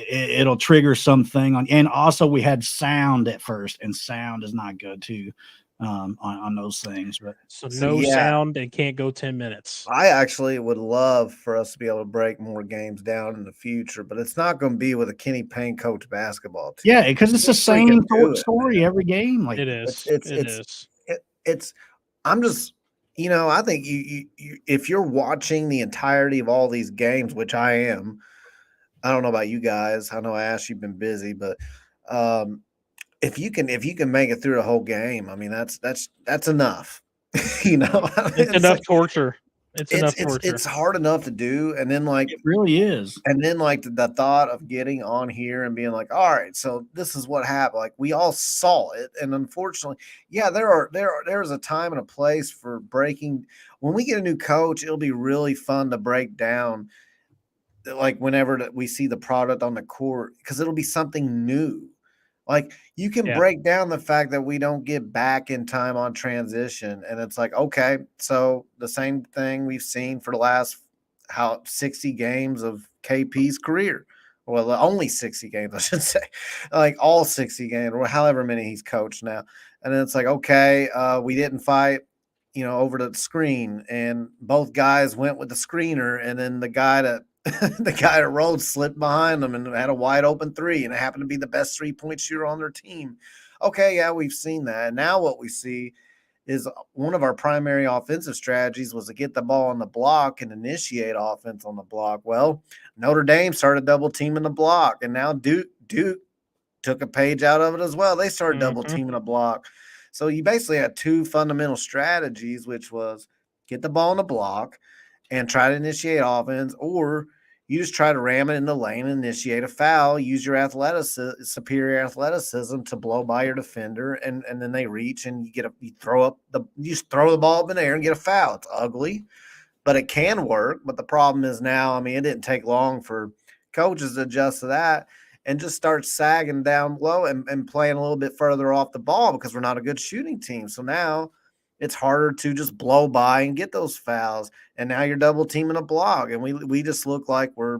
it'll trigger something on. And also we had sound at first, and sound is not good too. on those things. But So So, no yeah. sound and can't go 10 minutes. I actually would love for us to be able to break more games down in the future, but it's not going to be with a Kenny Payne coach basketball team. yeah, because it's the Freaking same do it, story man. every game. Like It that. is. It's It is. it's I'm just I think you if you're watching the entirety of all these games, which I am, I don't know about you guys. I know Ash, you've been busy, but um, if you can make it through the whole game, I mean that's enough. It's It's enough like torture. It's enough torture. it's hard enough to do, and then It really is. the thought of getting on here and being like, all right, so this is what happened. Like we all saw it, and unfortunately, yeah, there's a time and a place for breaking. When we get a new coach, it'll be really fun to break down, like whenever we see the product on the court, because it'll be something new. Like you can Yeah. break down the fact that we don't get back in time on transition, and it's like, okay, so the same thing we've seen for the last 60 games of KP's career. Well, only 60 games, I should say, like all 60 games, or however many he's coached now. And then it's like, okay, we didn't fight, over the screen, and both guys went with the screener, and then the guy that the guy that rolled slipped behind them and had a wide open three, and it happened to be the best 3-point shooter on their team. Okay, yeah, we've seen that. And now what we see is one of our primary offensive strategies was to get the ball on the block and initiate offense on the block. Well, Notre Dame started double teaming the block, and now Duke took a page out of it as well. They started double teaming a block. So you basically had two fundamental strategies, which was get the ball on the block and try to initiate offense, or you just try to ram it in the lane and initiate a foul, use your superior athleticism to blow by your defender, and then they reach and you just throw the ball up in the air and get a foul. It's ugly, but it can work. But the problem is now, I mean, it didn't take long for coaches to adjust to that and just start sagging down low and playing a little bit further off the ball because we're not a good shooting team. So now it's harder to just blow by and get those fouls. And now you're double teaming a block, and we just look like we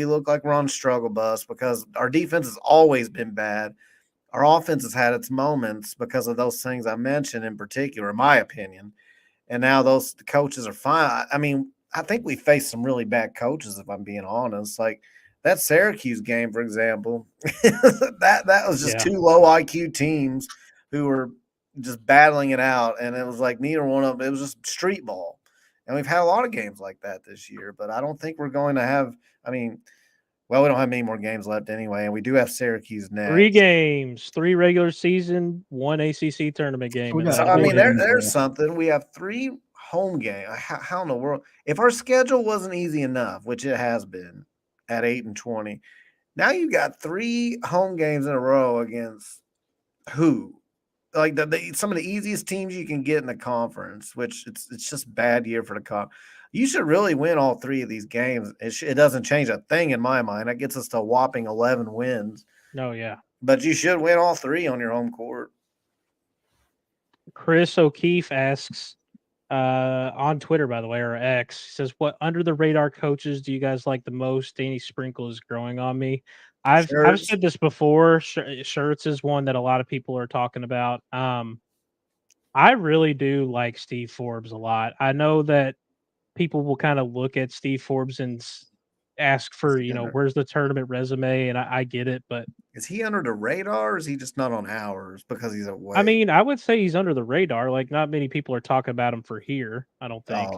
look like we're on a struggle bus because our defense has always been bad. Our offense has had its moments because of those things I mentioned in particular, in my opinion. And now those coaches are fine. I mean, I think we faced some really bad coaches, if I'm being honest. Like that Syracuse game, for example, that was just two low IQ teams who were just battling it out, and it was like neither one of them. It was just street ball, and we've had a lot of games like that this year. But I don't think we're going to have. I mean, well, we don't have many more games left anyway, and we do have Syracuse next. 3 games, 3 regular season, 1 ACC tournament game. So I mean, there's something. We have 3 home games. How in the world? If our schedule wasn't easy enough, which it has been at 8-20, now you got 3 home games in a row against who? Like some of the easiest teams you can get in the conference, which it's just bad year for the conference. You should really win all 3 of these games. It doesn't change a thing in my mind. That gets us to a whopping 11 wins. No, yeah. But you should win all 3 on your home court. Chris O'Keefe asks on Twitter, by the way, or X, he says, what under the radar coaches do you guys like the most? Danny Sprinkle is growing on me. I've said this before. Shirts is one that a lot of people are talking about. I really do like Steve Forbes a lot. I know that people will kind of look at Steve Forbes and ask for, where's the tournament resume? And I get it, but is he under the radar or is he just not on ours because he's away? I mean, I would say he's under the radar. Like, not many people are talking about him for here, I don't think.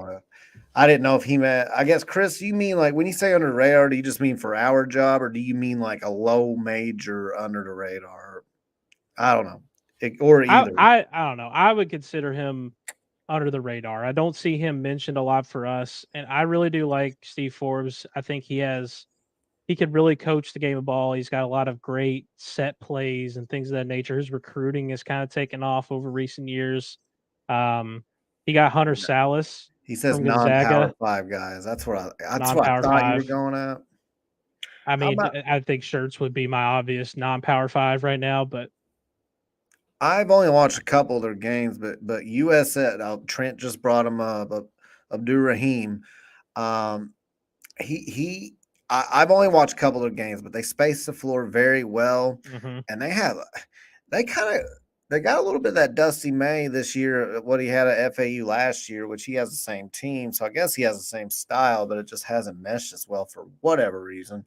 I didn't know if he meant, I guess, Chris, you mean like when you say under the radar, do you just mean for our job or do you mean like a low major under the radar? I don't know. Or either. I don't know. I would consider him under the radar. I don't see him mentioned a lot for us. And I really do like Steve Forbes. I think he could really coach the game of ball. He's got a lot of great set plays and things of that nature. His recruiting has kind of taken off over recent years. He got Hunter Salas. He says non-power 5 guys. That's what I thought you were going at. I mean, I think Shirts would be my obvious non-power 5 right now, but I've only watched a couple of their games, but USF, Trent just brought him up, Abdur Rahim. I've only watched a couple of games, but they space the floor very well, and They got a little bit of that Dusty May this year, what he had at FAU last year, which he has the same team. So I guess he has the same style, but it just hasn't meshed as well for whatever reason.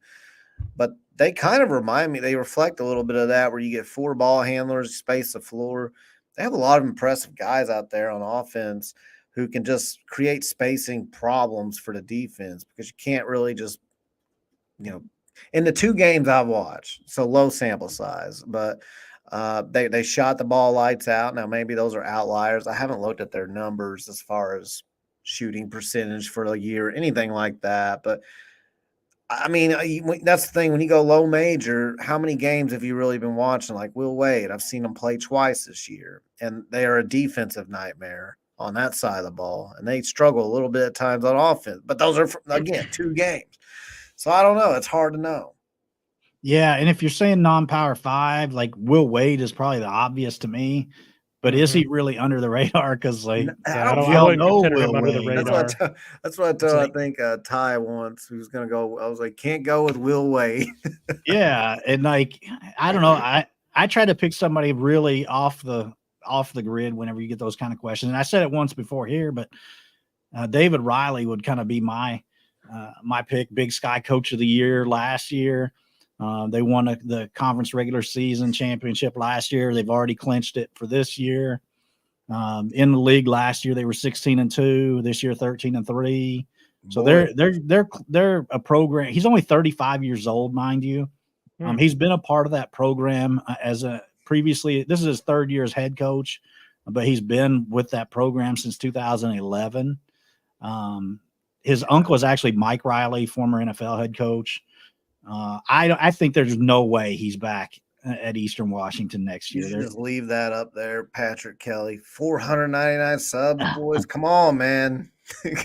But they kind of remind me, they reflect a little bit of that where you get 4 ball handlers, space the floor. They have a lot of impressive guys out there on offense who can just create spacing problems for the defense because you can't really just, in the 2 games I've watched, so low sample size, but they shot the ball lights out. Now, maybe those are outliers. I haven't looked at their numbers as far as shooting percentage for the year, anything like that. But, I mean, that's the thing. When you go low major, how many games have you really been watching? Like Will Wade, I've seen him play twice this year, and they are a defensive nightmare on that side of the ball. And they struggle a little bit at times on offense. But those are, again, 2 games. So I don't know. It's hard to know. Yeah, and if you're saying non-power 5, like Will Wade is probably the obvious to me, but is he really under the radar? Because like, I we all wouldn't know consider him Will under the Wade. radar. That's what I told I think Ty once, who's going to go. I was like, can't go with Will Wade. Yeah, and like I don't know, I try to pick somebody really off the grid whenever you get those kind of questions. And I said it once before here, but David Riley would kind of be my pick. Big Sky Coach of the Year last year. They won the conference regular season championship last year. They've already clinched it for this year. In the league last year, they were 16-2. This year, 13-3. So they're a program. He's only 35 years old, mind you. He's been a part of that program previously. This is his 3rd year as head coach, but he's been with that program since 2011. His uncle is actually Mike Riley, former NFL head coach. I think there's no way he's back at Eastern Washington next year. You should just leave that up there, Patrick Kelly. 499 subs, boys. Come on, man.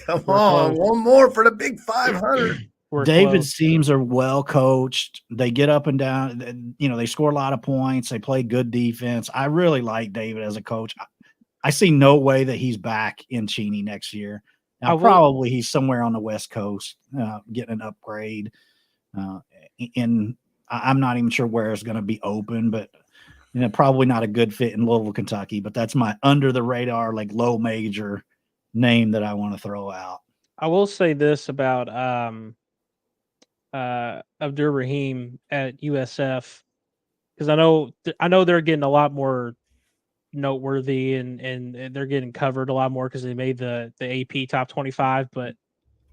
Come on. Close. One more for the big 500. David's teams are well coached. They get up and down. They score a lot of points. They play good defense. I really like David as a coach. I see no way that he's back in Cheney next year. Now, probably he's somewhere on the West Coast getting an upgrade. I'm not even sure where it's going to be open, but probably not a good fit in Louisville, Kentucky. But that's my under the radar, like low major name that I want to throw out. I will say this about Abdur Rahim at USF, because I know they're getting a lot more noteworthy and they're getting covered a lot more because they made the AP top 25, but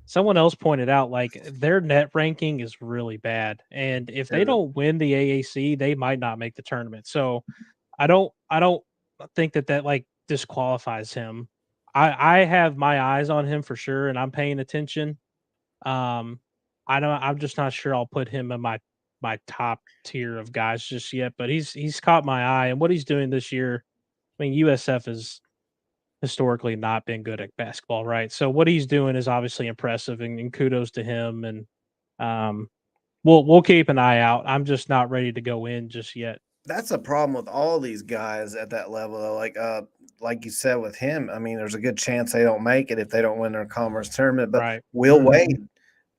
someone else pointed out like their net ranking is really bad, and if they don't win the AAC, they might not make the tournament. So I don't think that like disqualifies him. I have my eyes on him for sure, and I'm paying attention. I'm just not sure I'll put him in my top tier of guys just yet, but he's caught my eye, and what he's doing this year. I mean, USF has historically not been good at basketball, right? So what he's doing is obviously impressive, and kudos to him. And we'll keep an eye out. I'm just not ready to go in just yet. That's a problem with all these guys at that level, though. Like you said with him, I mean, there's a good chance they don't make it if they don't win their conference tournament. But Will Wade,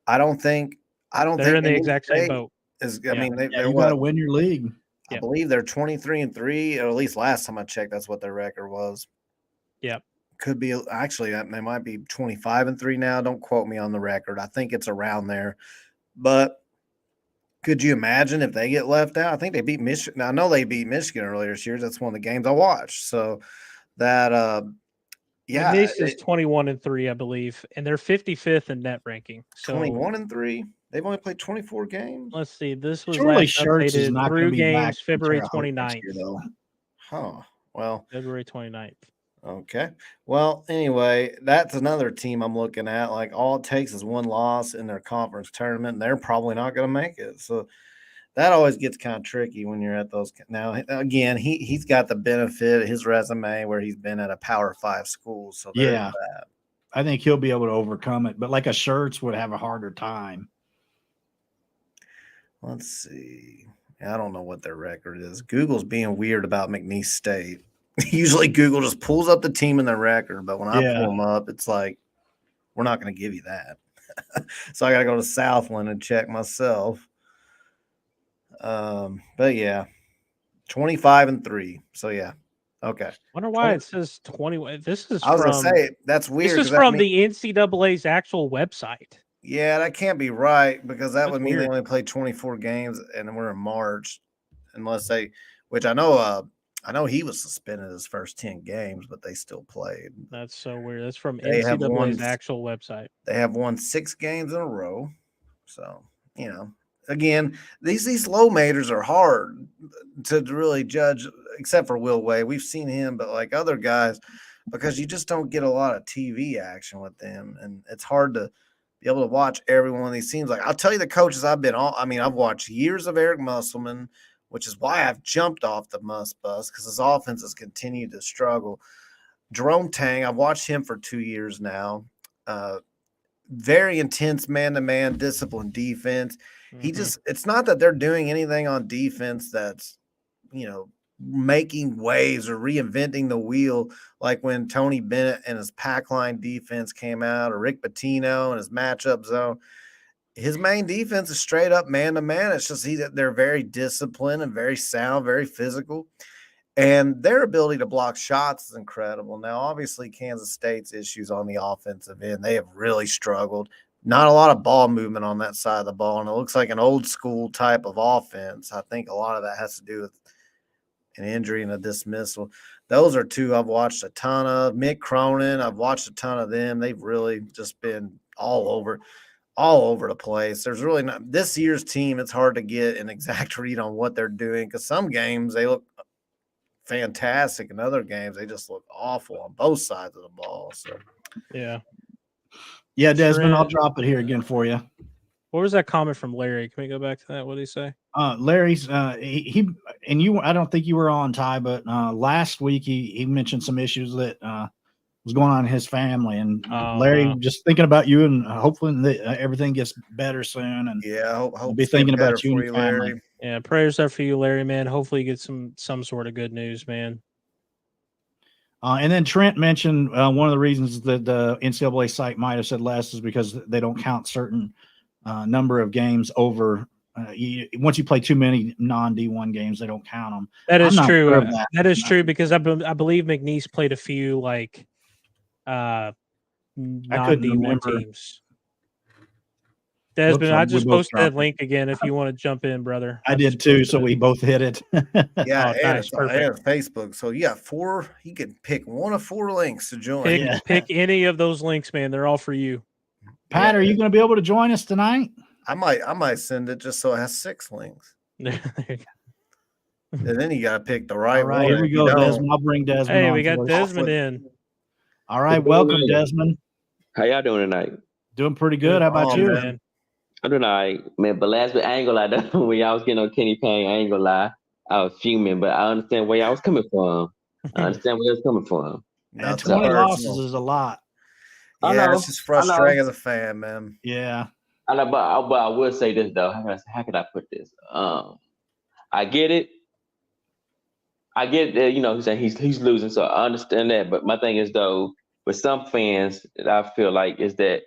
I don't think they're in the exact same boat. Mean, they're you got to win your league. I believe they're 23-3, or at least last time I checked, that's what their record was. Yep. Could be actually they might be 25-3 now. Don't quote me on the record. I think it's around there. But could you imagine if they get left out? I think they beat Michigan. Now, I know they beat Michigan earlier this year. That's one of the games I watched. So that McNeese is 21-3, I believe, and they're 55th in net ranking. So 21-3. They've only played 24 games. Let's see. This was last updated through games February 29th. Huh. Well, February 29th. Okay. Well, anyway, that's another team I'm looking at. Like all it takes is one loss in their conference tournament, and they're probably not going to make it. So that always gets kind of tricky when you're at those. Now, again, he's got the benefit of his resume where he's been at a Power 5 school. So yeah, I think he'll be able to overcome it. But like a Schertz would have a harder time. Let's see. I don't know what their record is. Google's being weird about McNeese State. Usually Google just pulls up the team and their record, but when I pull them up, it's like, we're not going to give you that. So I got to go to Southland and check myself. But yeah, 25-3. So yeah, Okay. Wonder why it says 20. This is I was from gonna say that's weird. this is 'cause that from mean- the NCAA's actual website. Yeah, that can't be right because that That's would mean they weird. only played 24 games and we're in March, unless they, which I know he was suspended his first 10 games, but they still played. That's so weird. That's from They have NCAA's won- actual website. They have won 6 games in a row. So, again, these low majors are hard to really judge, except for Will Wade. We've seen him, but like other guys, because you just don't get a lot of TV action with them, and it's hard to be able to watch every one of these teams. Like I'll tell you, the coaches I've been on. I mean, I've watched years of Eric Musselman, which is why I've jumped off the Muss bus because his offense has continued to struggle. Jerome Tang, I've watched him for 2 years now. Very intense man-to-man discipline defense. He just, it's not that they're doing anything on defense that's, making waves or reinventing the wheel, like when Tony Bennett and his pack line defense came out, or Rick Pitino and his matchup zone. His main defense is straight up man-to-man. It's just they're very disciplined and very sound, very physical. And their ability to block shots is incredible. Now, obviously, Kansas State's issues on the offensive end, they have really struggled. Not a lot of ball movement on that side of the ball, and it looks like an old school type of offense. I think a lot of that has to do with an injury and a dismissal. Those are two I've watched a ton of. Mick Cronin, I've watched a ton of them. They've really just been all over the place. There's really not – this year's team, it's hard to get an exact read on what they're doing because some games they look – fantastic in other games. They just look awful on both sides of the ball. So yeah, Desmond, I'll drop it here again for you. What was that comment from Larry? Can we go back to that? What did he say? Larry's he and you. I don't think you were on, Ty, but last week he mentioned some issues that was going on in his family, and Larry just thinking about you, and hopefully that everything gets better soon. And hope be thinking about you and your family. Larry. Yeah, prayers up for you, Larry, man. Hopefully you get some sort of good news, man. And then Trent mentioned one of the reasons that the NCAA site might have said less is because they don't count certain number of games over. Once you play too many non-D1 games, they don't count them. That is true. That is true because I believe McNeese played a few non-D1 teams. Desmond, I just posted that link again if you want to jump in, brother. I did too, so we both hit it. Yeah, nice, perfect. Facebook. So you got 4. You can pick one of 4 links to join. Pick any of those links, man. They're all for you. Pat, are you going to be able to join us tonight? I might send it just so it has 6 links. There you go. And then you got to pick the right one. Here we go, Desmond. I'll bring Desmond. Hey, we got Desmond in. All right, welcome, Desmond. How y'all doing tonight? Doing pretty good. How about you? Man? I'm doing all right, man. But last week, I ain't gonna lie. Though, when y'all was getting on Kenny Payne, I ain't gonna lie. I was fuming, but I understand where y'all was coming from. And 20 losses is a lot. Yeah, it's just frustrating as a fan, man. Yeah. I know, but I will say this though. How can I put this? I get it. I get that, he's saying he's losing, so I understand that. But my thing is though, with some fans that I feel like is that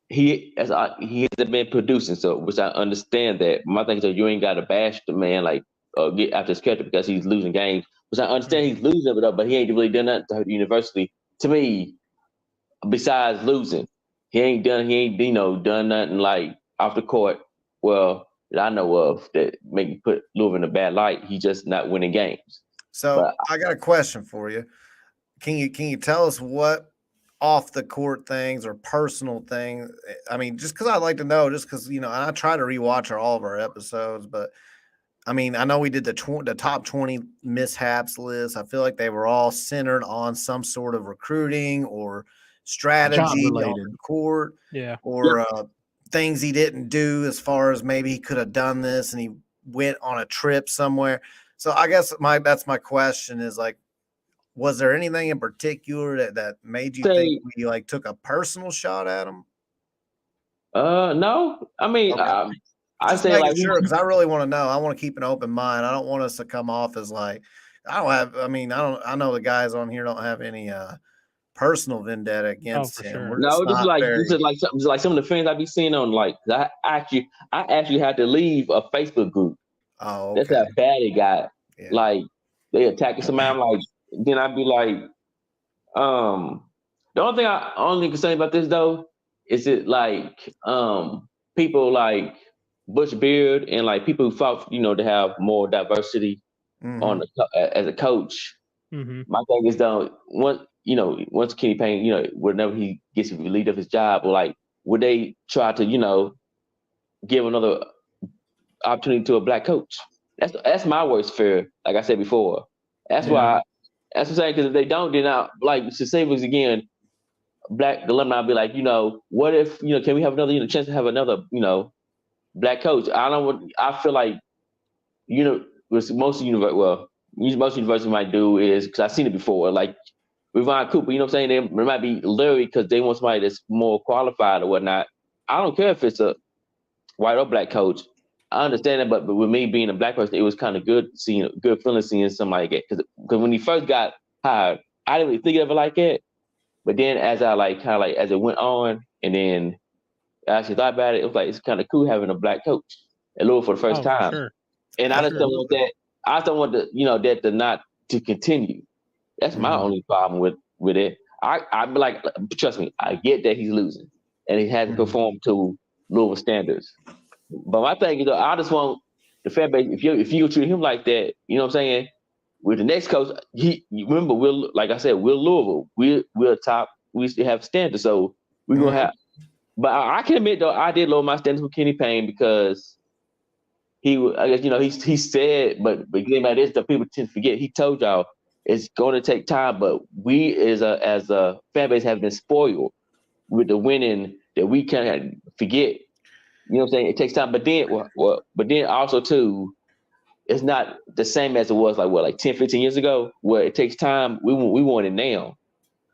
he hasn't been producing, so which I understand that. My thing is that you ain't got to bash the man get after his character because he's losing games, which I understand he's losing, but he ain't really done nothing to hurt the university. To me, besides losing, he ain't done nothing like off the court. Well, that I know of that make you put Louisville in a bad light. He's just not winning games. So I got a question for you. Can you tell us what off the court things or personal things? I mean, just because I'd like to know, just because and I try to rewatch all of our episodes, but I mean, I know we did the top 20 mishaps list. I feel like they were all centered on some sort of recruiting or strategy on the court, or things he didn't do as far as maybe he could have done this and he went on a trip somewhere. So I guess that's my question is was there anything in particular that made you think we took a personal shot at him? No. I mean, okay. I say sure, because I really want to know. I want to keep an open mind. I don't want us to come off as I know the guys on here don't have any personal vendetta against him. Sure. No, this is like some of the fans I be seeing on I actually had to leave a Facebook group. Oh, okay. That's how bad it got. Yeah. they attacking somebody. I'm like, then I'd be like, the only concern about this though is it like people like Bush Beard and like people who fought, to have more diversity on as a coach. Mm-hmm. My thing is though, once Kenny Payne, whenever he gets relieved of his job, or like, would they try to, give another opportunity to a black coach? That's my worst fear. Like I said before, that's why. That's what I'm saying. Because if they don't, then like to say was again, black alumni be like, what if can we have another chance to have another black coach? I feel like with most universities might do is because I've seen it before, like Ron Cooper, you know what I'm saying? They might be leery because they want somebody that's more qualified or whatnot. I don't care if it's a white or black coach. I understand that, but with me being a black person, it was kind of good feeling seeing somebody get because when he first got hired, I didn't really think of it like that. But then as I as it went on, and then I actually thought about it, it was like it's kind of cool having a black coach at Louisville for the first time. For sure. And I just don't want that. I just don't want that to not to continue. That's my only problem with it. I be like, trust me, I get that he's losing and he hasn't performed to Louisville standards. But my thing is, I just want the fan base. If you treat him like that, you know what I'm saying. With the next coach, remember like I said, we're Louisville. We're top. We still have standards, so we're gonna have. But I can admit though, I did lower my standards with Kenny Payne because I guess he said, but getting about this, the people tend to forget. He told y'all it's going to take time, but we as a fan base have been spoiled with the winning that we can't forget. You know what I'm saying? It takes time, but then also too, it's not the same as it was like 10, 15 years ago, where it takes time. We want it now.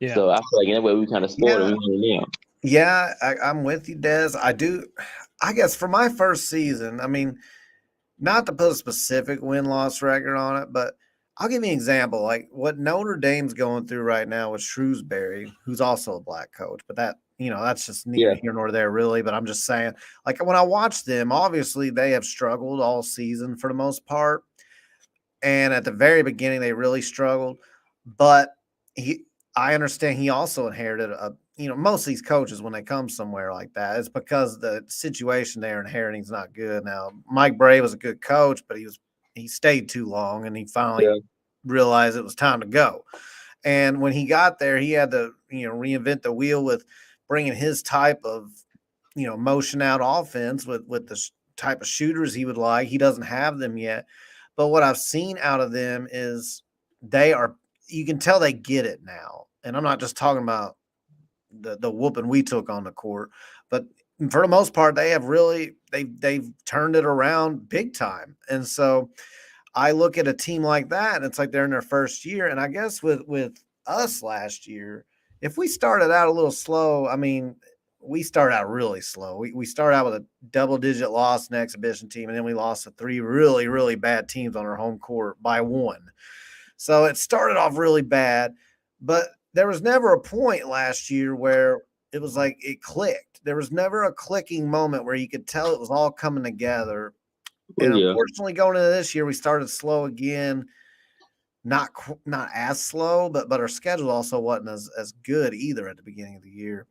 Yeah. So I feel like in that way we kind of spoiled it. We want it now. Yeah, I'm with you, Des. I do. I guess for my first season, I mean, not to put a specific win-loss record on it, but I'll give you an example. Like what Notre Dame's going through right now with Shrewsbury, who's also a black coach, but that's just neither here nor there really. But I'm just saying, like when I watch them, obviously they have struggled all season for the most part. And at the very beginning, they really struggled. But I understand he also inherited most of these coaches, when they come somewhere like that, it's because the situation they're inheriting is not good. Now, Mike Bray was a good coach, but he stayed too long, and he finally realized it was time to go. And when he got there, he had to reinvent the wheel with bringing his type of motion out offense with the type of shooters he would like. He doesn't have them yet, but what I've seen out of them is you can tell they get it now. And I'm not just talking about the whooping we took on the court, but for the most part, they have really they've turned it around big time. And so I look at a team like that, and it's like they're in their first year. And I guess with us last year, if we started out a little slow, I mean, we started out really slow. We started out with a double-digit loss in exhibition team, and then we lost to 3 really, really bad teams on our home court by 1. So it started off really bad, but there was never a point last year where it was like it clicked. There was never a clicking moment where you could tell it was all coming together. And unfortunately, going into this year, we started slow again. Not as slow, but our schedule also wasn't as good either at the beginning of the year.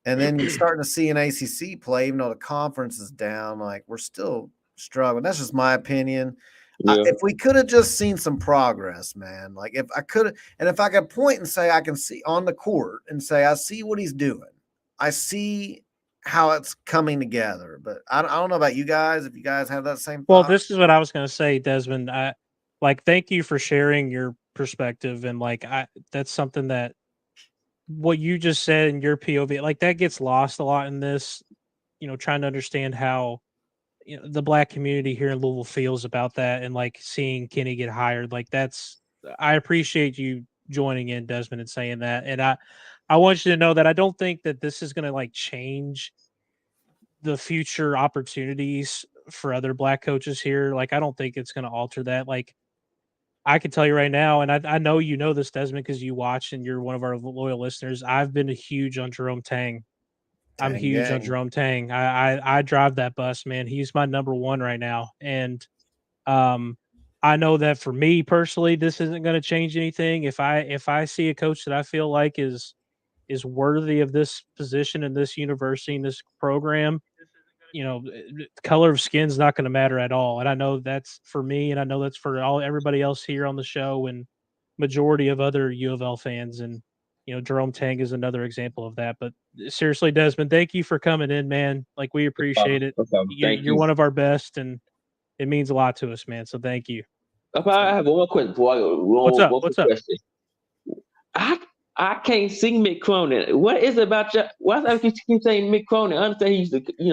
And then you're starting to see an ACC play, even though the conference is down. Like we're still struggling. That's just my opinion. If we could have just seen some progress, man, like if I could point and say I can see on the court and say I see what he's doing, I see how it's coming together. But I don't know about you guys, if you guys have that same thought. Well, this is what I was going to say, Desmond. Thank you for sharing your perspective, and that's something that what you just said in your POV, like that gets lost a lot in this. Trying to understand how the black community here in Louisville feels about that, and like seeing Kenny get hired, like I appreciate you joining in, Desmond, and saying that. And I want you to know that I don't think that this is going to like change the future opportunities for other black coaches here. Like, I don't think it's going to alter that. Like, I can tell you right now, and I know you know this, Desmond, because you watch and you're one of our loyal listeners. I've been huge on Jerome Tang. I'm huge on Jerome Tang. I drive that bus, man. He's my number one right now. And I I know that for me personally, this isn't going to change anything. If I see a coach that I feel like is worthy of this position in this university, in this program, color of skin's not going to matter at all. And I know that's for me, and I know that's for everybody else here on the show, and majority of other U of L fans. And Jerome Tang is another example of that. But seriously, Desmond, thank you for coming in, man. Like, we appreciate it. Thank You're you. one of our best, and it means a lot to us, man. So thank you. I have one more question before I go. What's up? Question. I can't see Mick Cronin. What is it about you? Why do I keep saying Mick Cronin? I understand he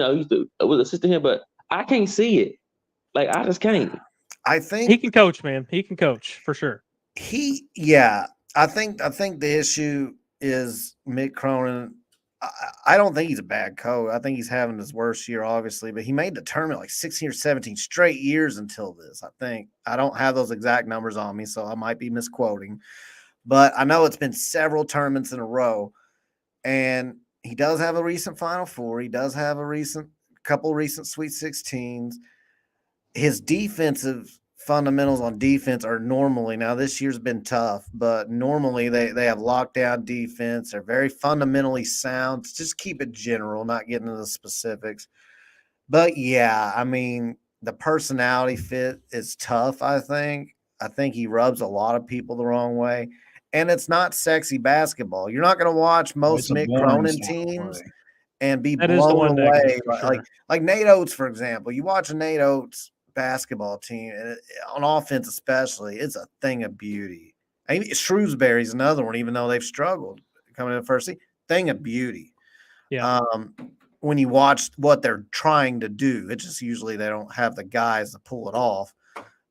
was assistant here, but I can't see it. Like, I just can't. I think he can coach, man. He can coach for sure. I think the issue is Mick Cronin. I don't think he's a bad coach. I think he's having his worst year, obviously, but he made the tournament like 16 or 17 straight years until this. I think I don't have those exact numbers on me, so I might be misquoting, but I know it's been several tournaments in a row, and he does have a recent Final Four. He does have a couple recent Sweet 16s. His defensive fundamentals on defense are normally, now this year's been tough, but normally they have lockdown defense. They're very fundamentally sound. Just keep it general, not getting into the specifics. But yeah, I mean, the personality fit is tough, I think. I think he rubs a lot of people the wrong way. And it's not sexy basketball. You're not going to watch most Mick Cronin teams and be blown away. Like Nate Oates, for example. You watch a Nate Oates basketball team, and on offense especially, it's a thing of beauty. I mean, Shrewsbury's another one, even though they've struggled coming in the first seed. Thing of beauty. Yeah. When you watch what they're trying to do, it's just usually they don't have the guys to pull it off.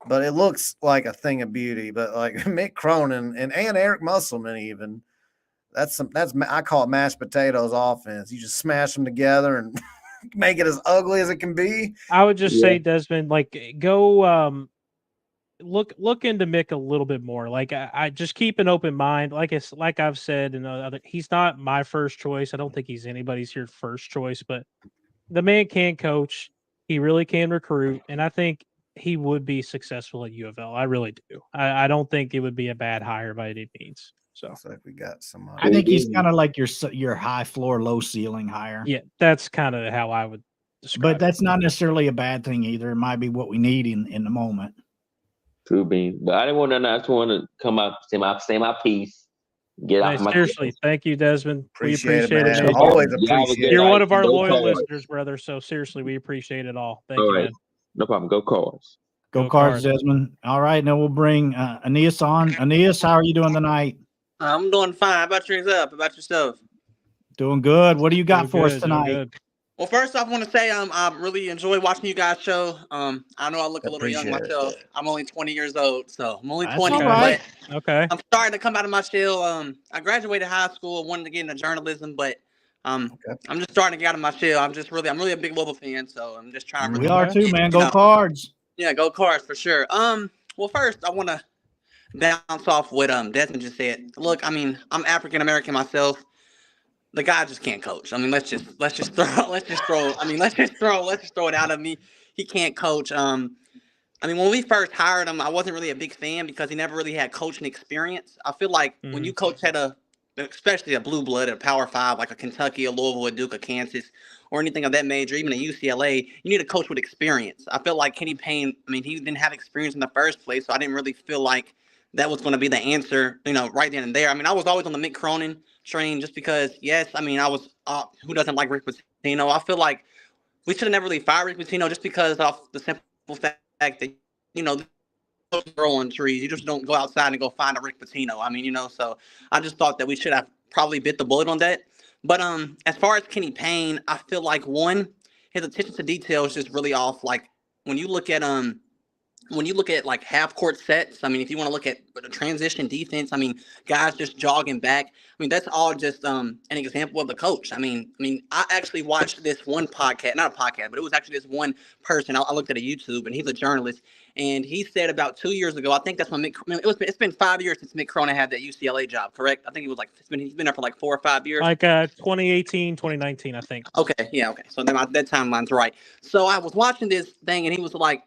But it looks like a thing of beauty. But like Mick Cronin and Eric Musselman, even that's I call it mashed potatoes offense. You just smash them together and make it as ugly as it can be. I would just say, Desmond, like, go look into Mick a little bit more. Like, I just keep an open mind. Like I've said, and he's not my first choice. I don't think he's anybody's here first choice, but the man can coach. He really can recruit, and I think he would be successful at U of L. I really do. I don't think it would be a bad hire by any means. So looks like we got some. I think he's kind of like your high floor, low ceiling hire. Yeah, that's kind of how I would describe but that's not necessarily a bad thing either. It might be what we need in the moment. True beans. But I didn't want to. I just want to come out, say my piece. Get out my seriously. Thank you, Desmond. Appreciate we appreciate it, man. it. Always appreciate it. You're one of our loyal listeners, brother. So seriously, we appreciate it all. Thank you, man. No problem. Go Cards. Go Cards, Desmond. All right, now we'll bring Aeneas on. Aeneas, how are you doing tonight? I'm doing fine. How about yourself? How about yourself? Doing good. What do you got for us tonight? Well, first off, I want to say I really enjoy watching you guys' show. I know I look a little young myself. I'm only 20 years old, so I'm only 20. Right. But I'm starting to come out of my shell. I graduated high school, wanted to get into journalism, but I'm just starting to get out of my shell. I'm really a big Louisville fan, so I'm just trying to. We are too, man. Go Cards. Yeah, go Cards for sure. Well, first I want to bounce off what Desmond just said. Look, I mean, I'm African American myself. The guy just can't coach. I mean, let's just throw it out of me. He can't coach. I mean, when we first hired him, I wasn't really a big fan because he never really had coaching experience. I feel like when you coach especially a blue blood at a Power 5, like a Kentucky, a Louisville, a Duke, a Kansas, or anything of that major, even a UCLA, you need a coach with experience. I feel like Kenny Payne, I mean, he didn't have experience in the first place, so I didn't really feel like that was going to be the answer, right then and there. I mean, I was always on the Mick Cronin train just because, yes, I mean, I was who doesn't like Rick Pitino? I feel like we should have never really fired Rick Pitino just because of the simple fact that, growing trees. You just don't go outside and go find a Rick Pitino. I mean, so I just thought that we should have probably bit the bullet on that. But as far as Kenny Payne, I feel like his attention to detail is just really off. Like when you look at like half court sets, I mean, if you want to look at the transition defense, I mean, guys just jogging back. I mean, that's all just an example of the coach. I mean, I actually watched this one podcast, not a podcast, but it was actually this one person. I looked at a YouTube, and he's a journalist, and he said about 2 years ago, I think that's when it's been 5 years since Mick Cronin had that UCLA job, correct? I think he's been there for like 4 or 5 years. Like 2018, 2019, I think. Okay, yeah, okay. So that timeline's right. So I was watching this thing, and he was like,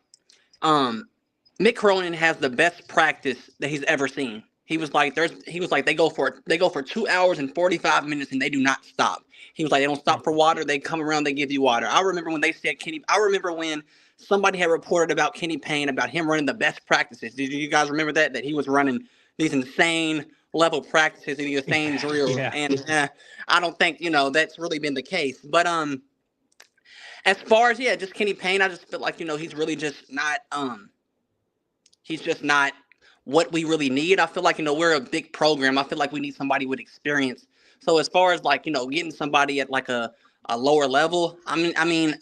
Mick Cronin has the best practice that he's ever seen. He was like, they go for 2 hours and 45 minutes and they do not stop. He was like, they don't stop for water. They come around, they give you water. I remember when they said I remember when somebody had reported about Kenny Payne, about him running the best practices. Did you guys remember that? That he was running these insane level practices and these insane drills. Yeah. And I don't think, that's really been the case. But as far as just Kenny Payne, I just feel like, he's really just not he's just not what we really need. I feel like, we're a big program. I feel like we need somebody with experience. So as far as like, getting somebody at like a lower level, I mean,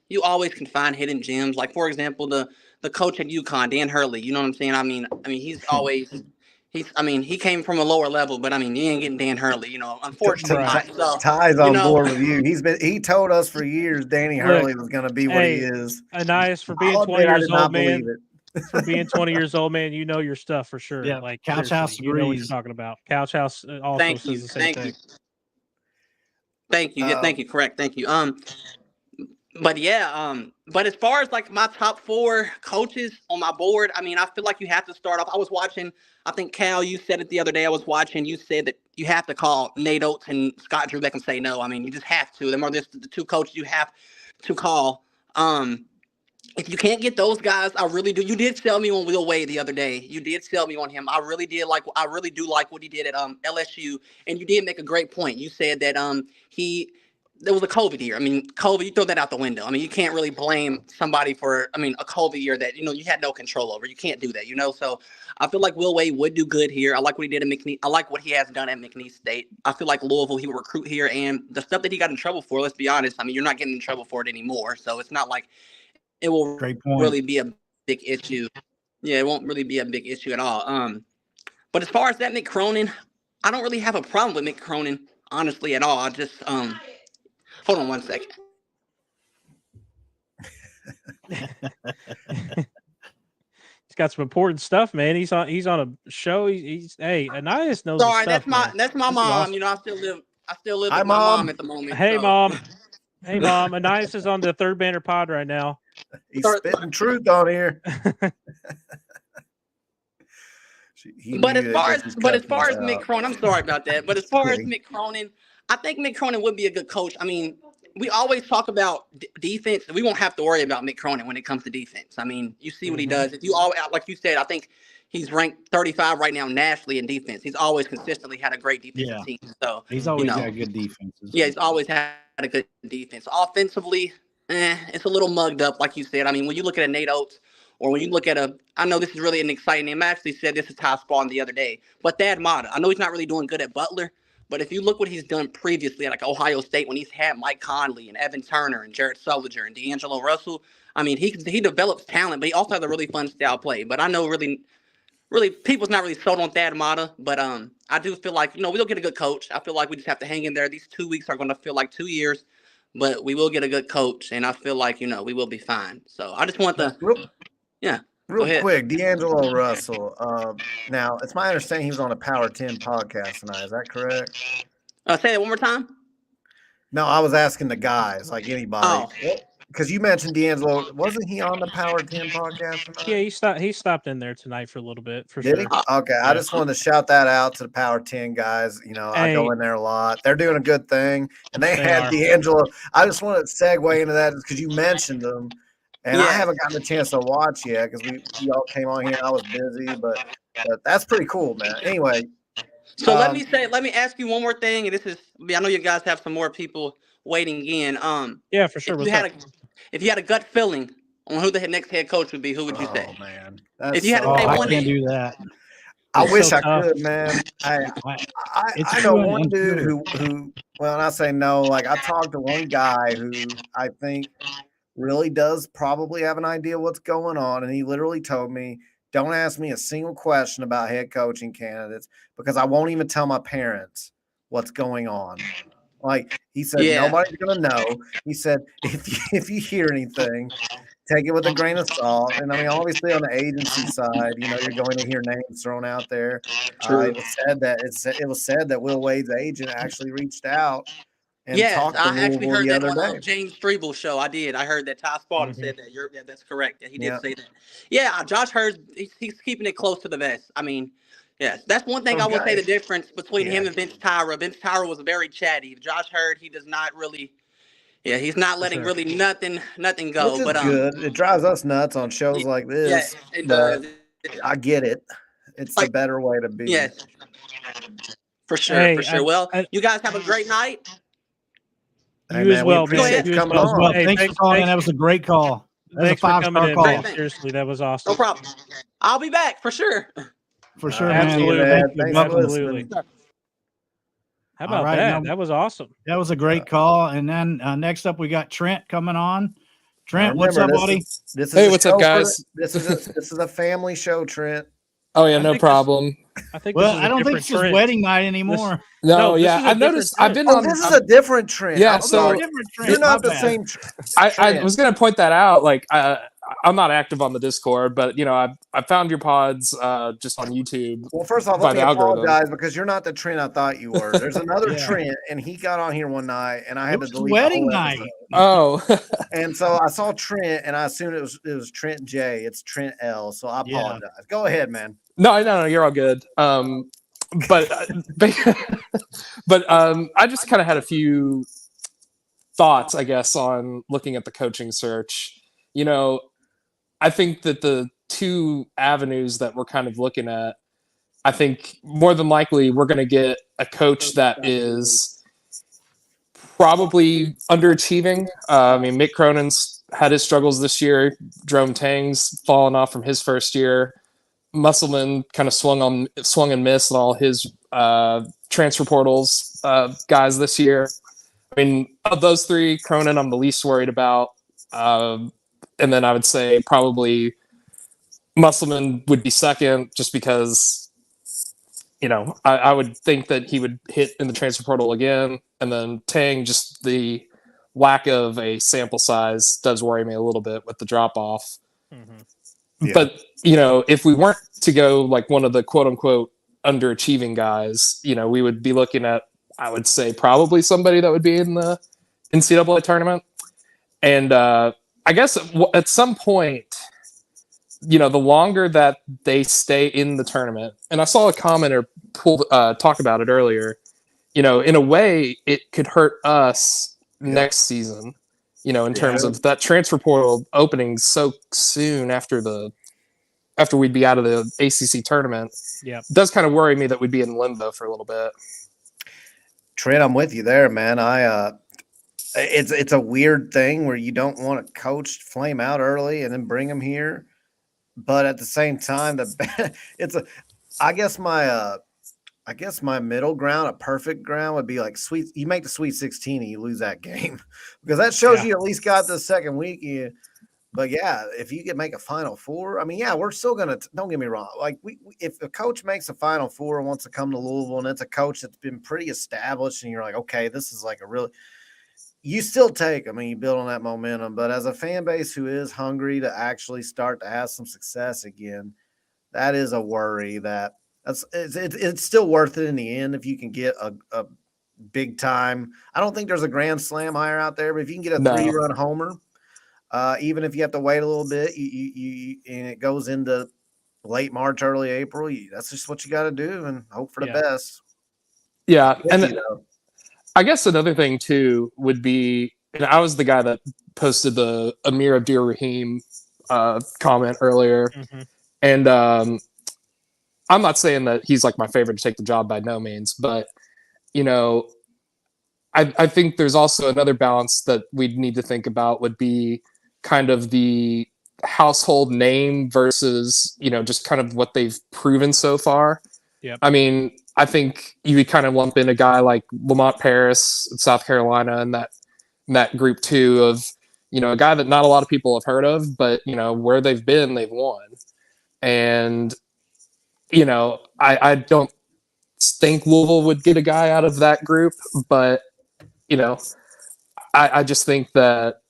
you always can find hidden gems. Like, for example, the coach at UConn, Dan Hurley, you know what I'm saying? I mean, he came from a lower level, but I mean, you ain't getting Dan Hurley, unfortunately not. So, Ty's on board with you. He told us for years Danny Hurley was going to be what he is. Anais, for being 20 years old, man. For being 20 years old, man, you know your stuff for sure. Yeah, like Couch House you know what you're agrees. talking about. Couch House also says the same thing. Thank you. Yeah, thank you. Correct. Thank you. But as far as like my top 4 coaches on my board, I mean, I feel like you have to start off. I was watching, I think Cal, you said it the other day. I was watching, you said that you have to call Nate Oates and Scott Drew and say no. I mean, you just have to. Them are the 2 coaches you have to call. If you can't get those guys, I really do. You did sell me on Will Wade the other day. You did sell me on him. I really do like what he did at LSU. And you did make a great point. You said that there was a COVID year. I mean, COVID, you throw that out the window. I mean, you can't really blame somebody for, a COVID year that, you had no control over. You can't do that, So I feel like Will Wade would do good here. I like what he did at McNeese. I like what he has done at McNeese State. I feel like Louisville, he will recruit here. And the stuff that he got in trouble for, let's be honest, you're not getting in trouble for it anymore. So it's not like it will really be a big issue. Yeah, it won't really be a big issue at all. But as far as that Mick Cronin, I don't really have a problem with Mick Cronin, honestly, at all. I just hold on one second. He's got some important stuff, man. He's on a show. Hey, Anais knows. Sorry, stuff, that's my mom. Awesome. I still live with my mom at the moment. Hey, so. Mom. Hey, Mom. Anais is on the Third Banner Pod right now. He's spitting truth on here. But as far as Mick Cronin, I'm sorry about that. But as far as Mick Cronin, I think Mick Cronin would be a good coach. I mean, we always talk about defense. We won't have to worry about Mick Cronin when it comes to defense. I mean, you see what he does. If you like you said, I think he's ranked 35 right now nationally in defense. He's always consistently had a great defensive team. So he's always had good defenses. Yeah, he's always had a good defense. Offensively, it's a little mugged up, like you said. I mean, when you look at a Nate Oates, or when you look at I know this is really an exciting name. I actually said this is Ty Spawn the other day. But Thad Matta, I know he's not really doing good at Butler, but if you look what he's done previously at like Ohio State, when he's had Mike Conley and Evan Turner and Jared Sullinger and D'Angelo Russell, I mean, he develops talent, but he also has a really fun style play. But I know really people's not really sold on Thad Matta, but I do feel like, we'll get a good coach. I feel like we just have to hang in there. These 2 weeks are going to feel like 2 years, but we will get a good coach, and I feel like, we will be fine. So I just want Real quick, D'Angelo Russell. Now, it's my understanding he was on a Power 10 podcast tonight. Is that correct? Say that one more time. No, I was asking the guys, like anybody. Because you mentioned D'Angelo. Wasn't he on the Power 10 podcast tonight? Yeah, he stopped in there tonight for a little bit, for Did sure. He? Okay, yeah. I just wanted to shout that out to the Power 10 guys. I go in there a lot. They're doing a good thing. And they had D'Angelo. I just wanted to segue into that because you mentioned them. And I haven't gotten a chance to watch yet because we all came on here and I was busy. But that's pretty cool, man. Anyway. So let me ask you one more thing. And I know you guys have some more people waiting in. Yeah, for sure. If you had a gut feeling on who the next head coach would be, who would you say? Oh, man. If you had to say one I can't do that. I wish I could, man. I know one dude who, well, and I say no, like I talked to one guy who I think really does probably have an idea what's going on. And he literally told me, don't ask me a single question about head coaching candidates because I won't even tell my parents what's going on. Like he said, nobody's going to know. He said, if you hear anything, take it with a grain of salt. And I mean, obviously on the agency side, you're going to hear names thrown out there. It was said that Will Wade's agent actually reached out and Yes, talked to I actually Louisville heard the that other on day. James Strebel's show. I did. I heard that Ty Spalding Mhm. said that. Yeah, that's correct. Yeah, he did Yeah. say that. Yeah, Josh Hurd, he's keeping it close to the vest. I mean, yes, that's one thing I would say Okay. the difference between him Yeah. and Vince Tyra. Vince Tyra was very chatty. Josh Hurd, he does not really. Yeah, he's not For letting sure. really nothing Which go. is But good. It drives us nuts on shows like yeah, this, it but does. I get it. It's the Like better way to be. yes, for sure, Hey, for sure. Well, you guys have a great night. Hey, you as man, we well, Go appreciate ahead. man. you You as coming well. Well, on. Hey, thanks for calling in. That was a great call. That was a thanks for coming 5-star in, call. man. Thanks. Seriously, that was No awesome. problem. I'll be back for sure. For sure, All man. right, see you, Absolutely. man. Thank you. Thanks for Welcome. Absolutely. listening. How All about right, that? now- That was awesome. That was a great call. And then next up, we got Trent coming on. Now, Trent, what's up, remember, buddy? this is Hey, a what's show up, guys? this is a family show, Trent. Oh yeah, I no think problem. I think Well, this is I a don't think different it's his trend. wedding night anymore. No, No, this yeah, is a I've different noticed. I've trend. been Oh, on. this is a different Trent. Yeah, I'm so- sorry. Different Trent. You're not My the bad. same I Trent. was gonna point that out. Like, I'm not active on the Discord, but I found your pods just on YouTube. Well, first off, by let me the algorithm. apologize because you're not the Trent I thought you were. There's another Yeah. Trent, and he got on here one night, and I It had to was his delete the wedding whole night. episode. Oh, And so I saw Trent, and I assumed it was Trent J. It's Trent L. So I Yeah. apologize. Go ahead, man. no, you're all good. But I just kind of had a few thoughts, I guess, on looking at the coaching search. I think that the two avenues that we're kind of looking at, I think more than likely we're going to get a coach that is probably underachieving. I mean, Mick Cronin's had his struggles this year. Jerome Tang's fallen off from his first year. Musselman kind of swung and missed on all his transfer portals guys this year. I mean, of those three, Cronin I'm the least worried about. And then I would say probably Musselman would be second, just because, I would think that he would hit in the transfer portal again. And then Tang, just the lack of a sample size does worry me a little bit with the drop off. Mm-hmm. Yeah. But, if we weren't to go like one of the quote unquote underachieving guys, we would be looking at, I would say, probably somebody that would be in the NCAA tournament. And I guess at some point, the longer that they stay in the tournament, and I saw a commenter talk about it earlier, in a way it could hurt us next season, in terms of that transfer portal opening so soon after we'd be out of the ACC tournament. Yeah, It does kind of worry me that we'd be in limbo for a little bit. Trent, I'm with you there, man. It's a weird thing where you don't want to coach flame out early and then bring them here, but at the same time, I guess my middle ground, a perfect ground, would be like you make the Sweet 16 and you lose that game because that shows you at least got the second weekend. But yeah, if you can make a Final Four, I mean, yeah, we're still gonna. Don't get me wrong. Like if a coach makes a Final Four and wants to come to Louisville, and it's a coach that's been pretty established, and you're like, okay, this is like a really. You still take them and you build on that momentum. But as a fan base who is hungry to actually start to have some success again, that is a worry. It's still worth it in the end if you can get a big time. I don't think there's a grand slam hire out there, but if you can get a 3-run homer. Even if you have to wait a little bit, you and it goes into late March, early April. That's just what you got to do and hope for the best. Yeah, and I guess another thing too would be, and I was the guy that posted the Amir Abdir Rahim comment earlier, and I'm not saying that he's like my favorite to take the job by no means, but I think there's also another balance that we'd need to think about would be kind of the household name versus, just kind of what they've proven so far. Yep. I mean, I think you would kind of lump in a guy like Lamont Paris in South Carolina and that group too of, a guy that not a lot of people have heard of, but, where they've been, they've won. And, I don't think Louisville would get a guy out of that group, but, I just think that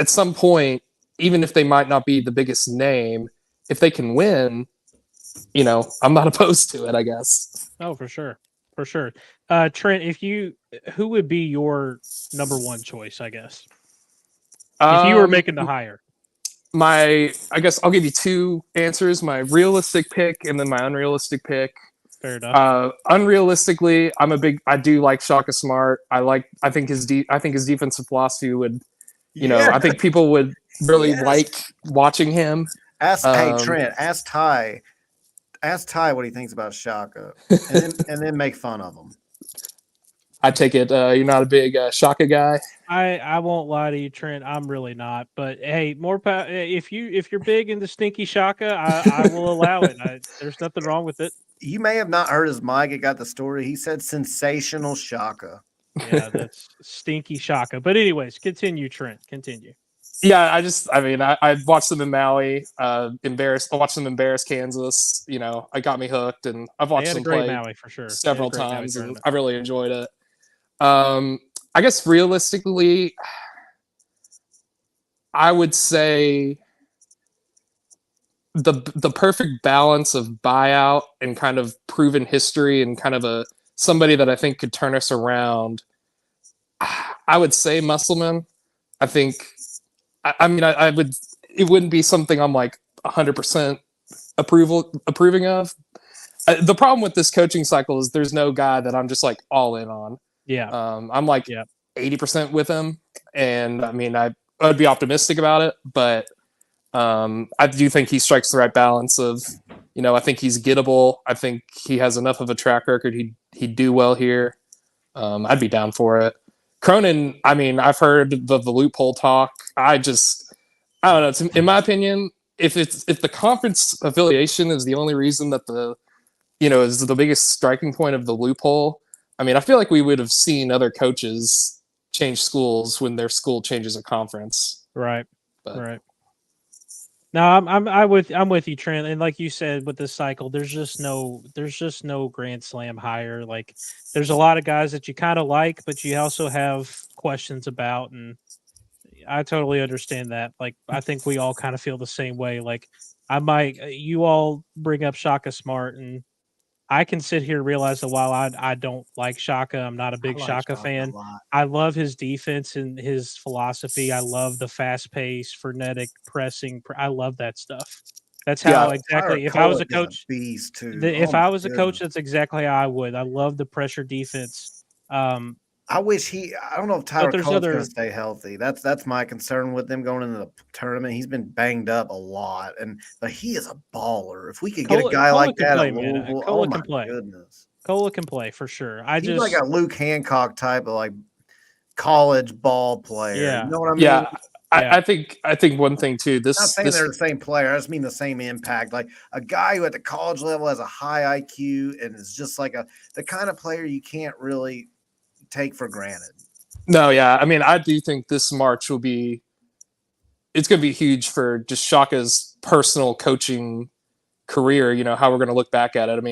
at some point, even if they might not be the biggest name, if they can win, I'm not opposed to it, I guess. Oh, for sure. For sure. Trent, who would be your number one choice, I guess? If you were making the hire. I guess I'll give you two answers, my realistic pick and then my unrealistic pick. Fair enough. Unrealistically, I do like Shaka Smart. I think his defensive philosophy would, I think people would really like watching him. Hey Trent, ask Ty what he thinks about Shaka, and then make fun of him. I take it you're not a big Shaka guy. I won't lie to you, Trent. I'm really not. But hey, more if you're big into stinky Shaka, I will allow it. There's nothing wrong with it. You may have not heard his mic. It got the story. He said sensational Shaka. Yeah, that's stinky Shaka. But anyways, continue, Trent. Continue. Yeah, I watched them in Maui, I watched them embarrass Kansas. It got me hooked, and I've watched them play Maui for sure. several times, and I really enjoyed it. I guess realistically, I would say the perfect balance of buyout and kind of proven history and kind of somebody that I think could turn us around. I would say Musselman. I think. I would. It wouldn't be something I'm like 100% approving of. The problem with this coaching cycle is there's no guy that I'm just like all in on. Yeah. I'm like 80% with him, and I'd be optimistic about it, but I do think he strikes the right balance of, I think he's gettable. I think he has enough of a track record. He'd do well here. I'd be down for it. Cronin, I've heard the loophole talk. I don't know. In my opinion, if the conference affiliation is the only reason that is the biggest striking point of the loophole, I feel like we would have seen other coaches change schools when their school changes a conference. Right. Right. No, I'm with you, Trent. And like you said, with this cycle, there's just no Grand Slam hire. Like, there's a lot of guys that you kind of like, but you also have questions about, and I totally understand that. Like, I think we all kind of feel the same way. Like, you all bring up Shaka Smart, and I can sit here and realize that while I don't like Shaka, I'm not a big Shaka fan. I love his defense and his philosophy. I love the fast pace, frenetic pressing. I love that stuff. That's how exactly. If I was a coach, if I was a coach, that's exactly how I would. I love the pressure defense. I don't know if Tyler Cole's going to stay healthy. That's my concern with them going into the tournament. He's been banged up a lot, but he is a baller. If we could get a guy like that at Louisville, oh my goodness. Cola can play for sure. He's like a Luke Hancock type of like college ball player. Yeah. You know what I mean? Yeah. I think one thing too. I'm not saying they're the same player. I just mean the same impact. Like a guy who at the college level has a high IQ and is just like the kind of player you can't really take for granted. No, yeah. I do think this March it's going to be huge for just Shaka's personal coaching career. How we're going to look back at it.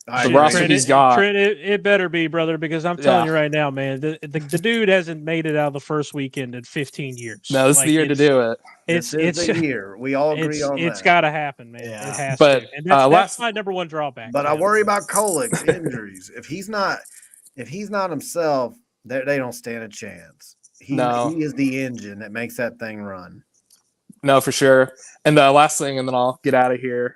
The roster he's got. Trent, it better be, brother, because I'm telling you right now, man, the dude hasn't made it out of the first weekend in 15 years. No, this is the year to do it. It's the year. We all agree on that. It's got to happen, man. Yeah. It has to. And that's my number one drawback. But I worry about Kolik's injuries. If he's not himself, they don't stand a chance. He is the engine that makes that thing run. No, for sure. And the last thing, and then I'll get out of here.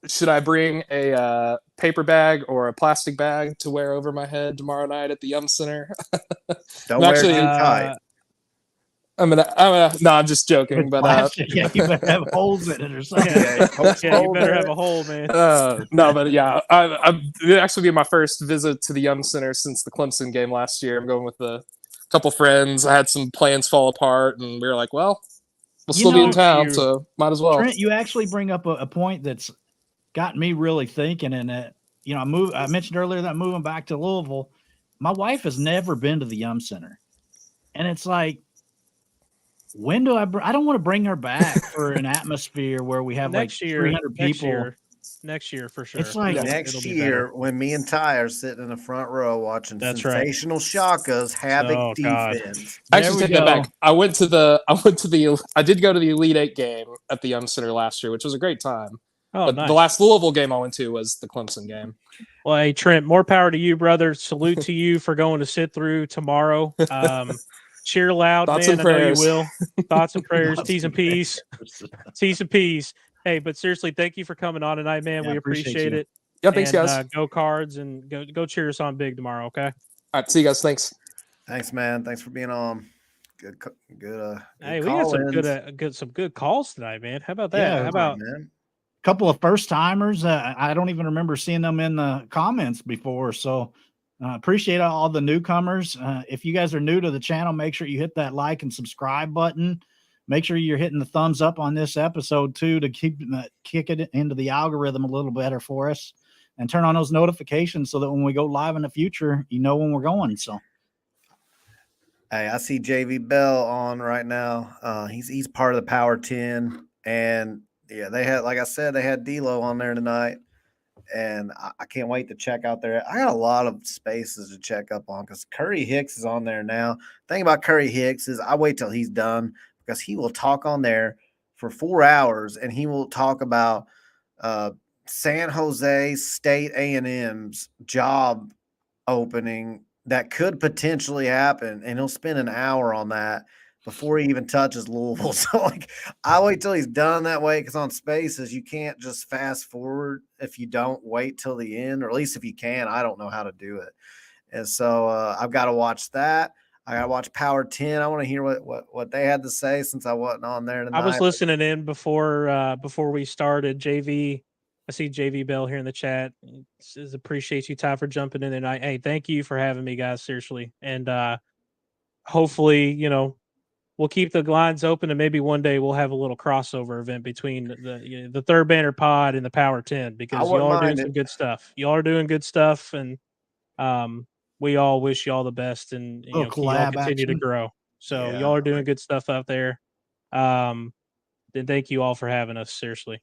Should I bring a paper bag or a plastic bag to wear over my head tomorrow night at the Yum Center? Don't wear it too tight. I'm just joking. But you better have holes in it or something. You better have a hole, man. It'd actually be my first visit to the Yum Center since the Clemson game last year. I'm going with a couple friends. I had some plans fall apart, and we were like, well, we'll still be in town, so might as well. Trent, you actually bring up a point that's got me really thinking. And I mentioned earlier that moving back to Louisville, my wife has never been to the Yum Center, and it's like, when do I don't want to bring her back for an atmosphere where we have next like year, 300 people. Next year for sure. It's like next year when me and Ty are sitting in the front row watching sensational Shaka's havoc defense. Actually, take that back. I did go to the Elite Eight game at the Yum Center last year, which was a great time. Oh, but nice. the last Louisville game I went to was the Clemson game. Well, hey, Trent, more power to you, brother. Salute to you for going to sit through tomorrow. Cheer loud, Thoughts man. and I know you prayers. will. Thoughts and prayers. Thoughts T's and P's. T's and P's. Hey, but seriously, thank you for coming on tonight, man. Yeah, We appreciate appreciate you. it. Yeah, thanks, And, guys. go Cards and go cheer us on big tomorrow, okay? All right, see you guys. Thanks. Thanks, man. Thanks for being on. Good. Hey, we got some good calls tonight, man. How about that? Yeah, How about man? Couple of first timers. I don't even remember seeing them in the comments before. So appreciate all the newcomers. If you guys are new to the channel, make sure you hit that like and subscribe button. Make sure you're hitting the thumbs up on this episode too, to keep kick it into the algorithm a little better for us, and turn on those notifications so that when we go live in the future, you know when we're going. So. Hey, I see JV Bell on right now. He's part of the Power 10, and yeah, they had, like I said, they had D'Lo on there tonight, and I can't wait to check out there. I got a lot of spaces to check up on because Curry Hicks is on there now. The thing about Curry Hicks is I wait till he's done because he will talk on there for 4 hours, and he will talk about San Jose State A&M's job opening that could potentially happen, and he'll spend an hour on that before he even touches Louisville. So, like, I wait till he's done that way, because on Spaces, you can't just fast forward if you don't wait till the end, or at least if you can. I don't know how to do it. And so I've got to watch that. I got to watch Power 10. I want to hear what they had to say since I wasn't on there tonight. I was listening in before we started. JV, I see JV Bell here in the chat. Says appreciate you, Ty, for jumping in tonight. Hey, thank you for having me, guys. Seriously, and hopefully, we'll keep the lines open, and maybe one day we'll have a little crossover event between the Third Banner Pod and the Power 10, because y'all are doing some good stuff. Y'all are doing good stuff, and we all wish y'all the best, and y'all continue to grow. So Yeah, y'all are doing good stuff out there. Then thank you all for having us. Seriously.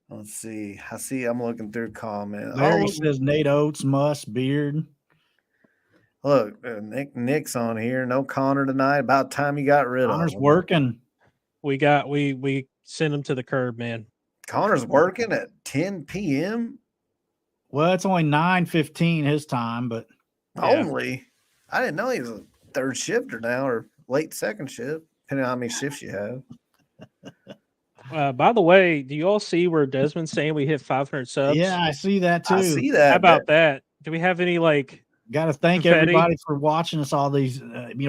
Let's see. I'm looking through comments. Larry says Nate Oates must beard. Look, Nick's on here. No Connor tonight. About time you got rid Connor's of him. working. We sent him to the curb, man. Connor's working at 10 p.m. Well, it's only 9:15 his time, but only. I didn't know he was a third shifter now, or late second shift, depending on how many shifts you have. By the way, do you all see where Desmond's saying we hit 500 subs? Yeah, I see that too. I see that. How about that? Do we have any Got to thank everybody for watching us all these,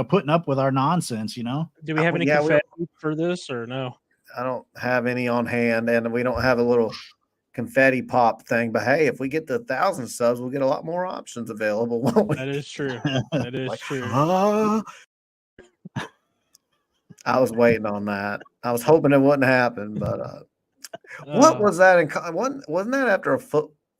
putting up with our nonsense, Do we have any confetti for this or no? I don't have any on hand, and we don't have a little confetti pop thing. But hey, if we get to 1,000 subs, we'll get a lot more options available, won't we? That is true. That is true. I was waiting on that. I was hoping it wouldn't happen, but what was that? Wasn't that after a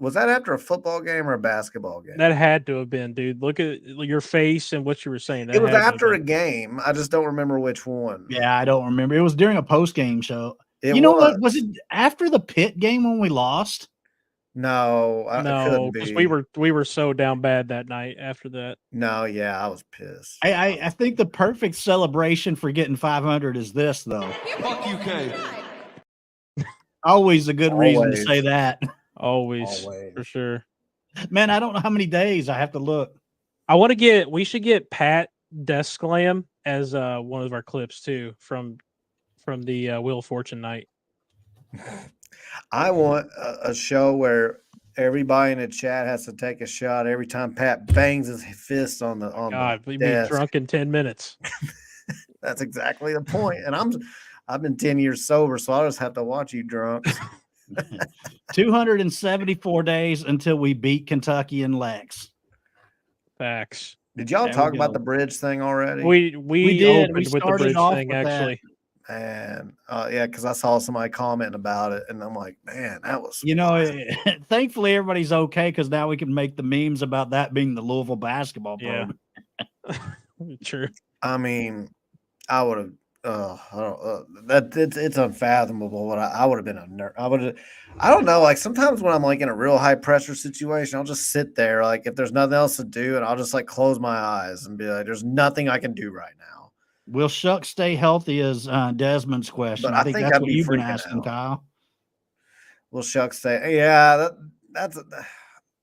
Was that after a football game or a basketball game? That had to have been, dude. Look at your face and what you were saying. It was after a game. I just don't remember which one. Yeah, I don't remember. It was during a post-game show. What? Was it after the Pitt game when we lost? No, no, because we were so down bad that night after that. No, yeah, I was pissed. I think the perfect celebration for getting 500 is this, though. Fuck you, K. Always a good reason to say that. Always, for sure. Man, I don't know how many days. I have to look. We should get Pat Desk Slam as one of our clips too from the Wheel of Fortune night. I want a show where everybody in the chat has to take a shot every time Pat bangs his fist on the God, we'd be drunk in 10 minutes. That's exactly the point. And I've been 10 years sober, so I just have to watch you drunk. 274 days until we beat Kentucky and Lex. Facts. Did y'all talk about the bridge thing already? We did. We with the started bridge off thing, with actually. And yeah, because I saw somebody commenting about it, and I'm like, man, that was thankfully everybody's okay, because now we can make the memes about that being the Louisville basketball program. True. I mean, I would have it's unfathomable what I would have been a nerd. I don't know, like sometimes when I'm like in a real high pressure situation, I'll just sit there, like if there's nothing else to do, and I'll just like close my eyes and be like, there's nothing I can do right now. Will Shuck stay healthy is Desmond's question. But I think that's what you've been asking, Kyle. Will Shuck stay? Yeah, that's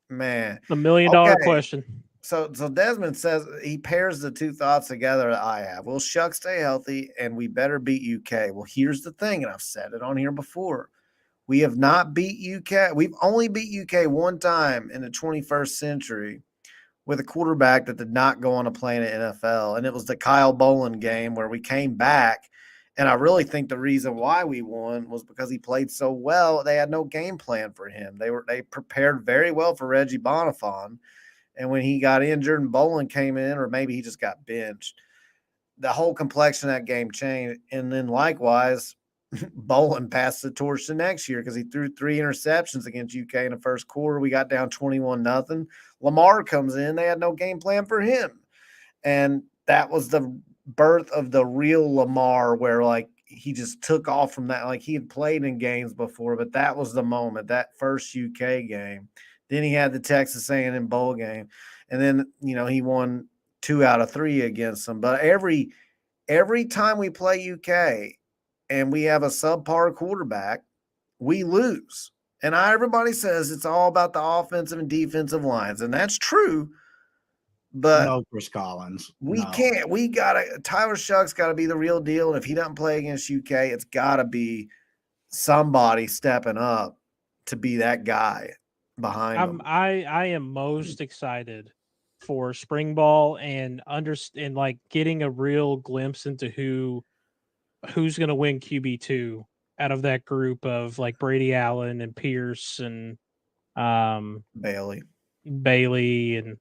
man. The $1 million Okay. question. So Desmond says he pairs the two thoughts together that I have. Will Shuck stay healthy, and we better beat UK? Well, here's the thing, and I've said it on here before. We have not beat UK. We've only beat UK one time in the 21st century with a quarterback that did not go on to play in the NFL, and it was the Kyle Bolin game where we came back. And I really think the reason why we won was because he played so well. They had no game plan for him. They prepared very well for Reggie Bonifon. And when he got injured and Bolin came in, or maybe he just got benched, the whole complexion of that game changed. And then likewise, Bolin passed the torch the next year because he threw 3 interceptions against UK in the first quarter. We got down 21-0. Lamar comes in. They had no game plan for him. And that was the birth of the real Lamar, where like he just took off from that. Like he had played in games before, but that was the moment, that first UK game. Then he had the Texas A&M bowl game, and then he won 2 out of 3 against them. But every time we play UK and we have a subpar quarterback, we lose. And everybody says it's all about the offensive and defensive lines, and that's true. But no, Chris Collins. We can't. We gotta. Tyler Shuck's got to be the real deal, and if he doesn't play against UK, it's got to be somebody stepping up to be that guy behind him. I am most excited for spring ball and like getting a real glimpse into who's going to win QB2 out of that group of like Brady Allen and Pierce and Bailey and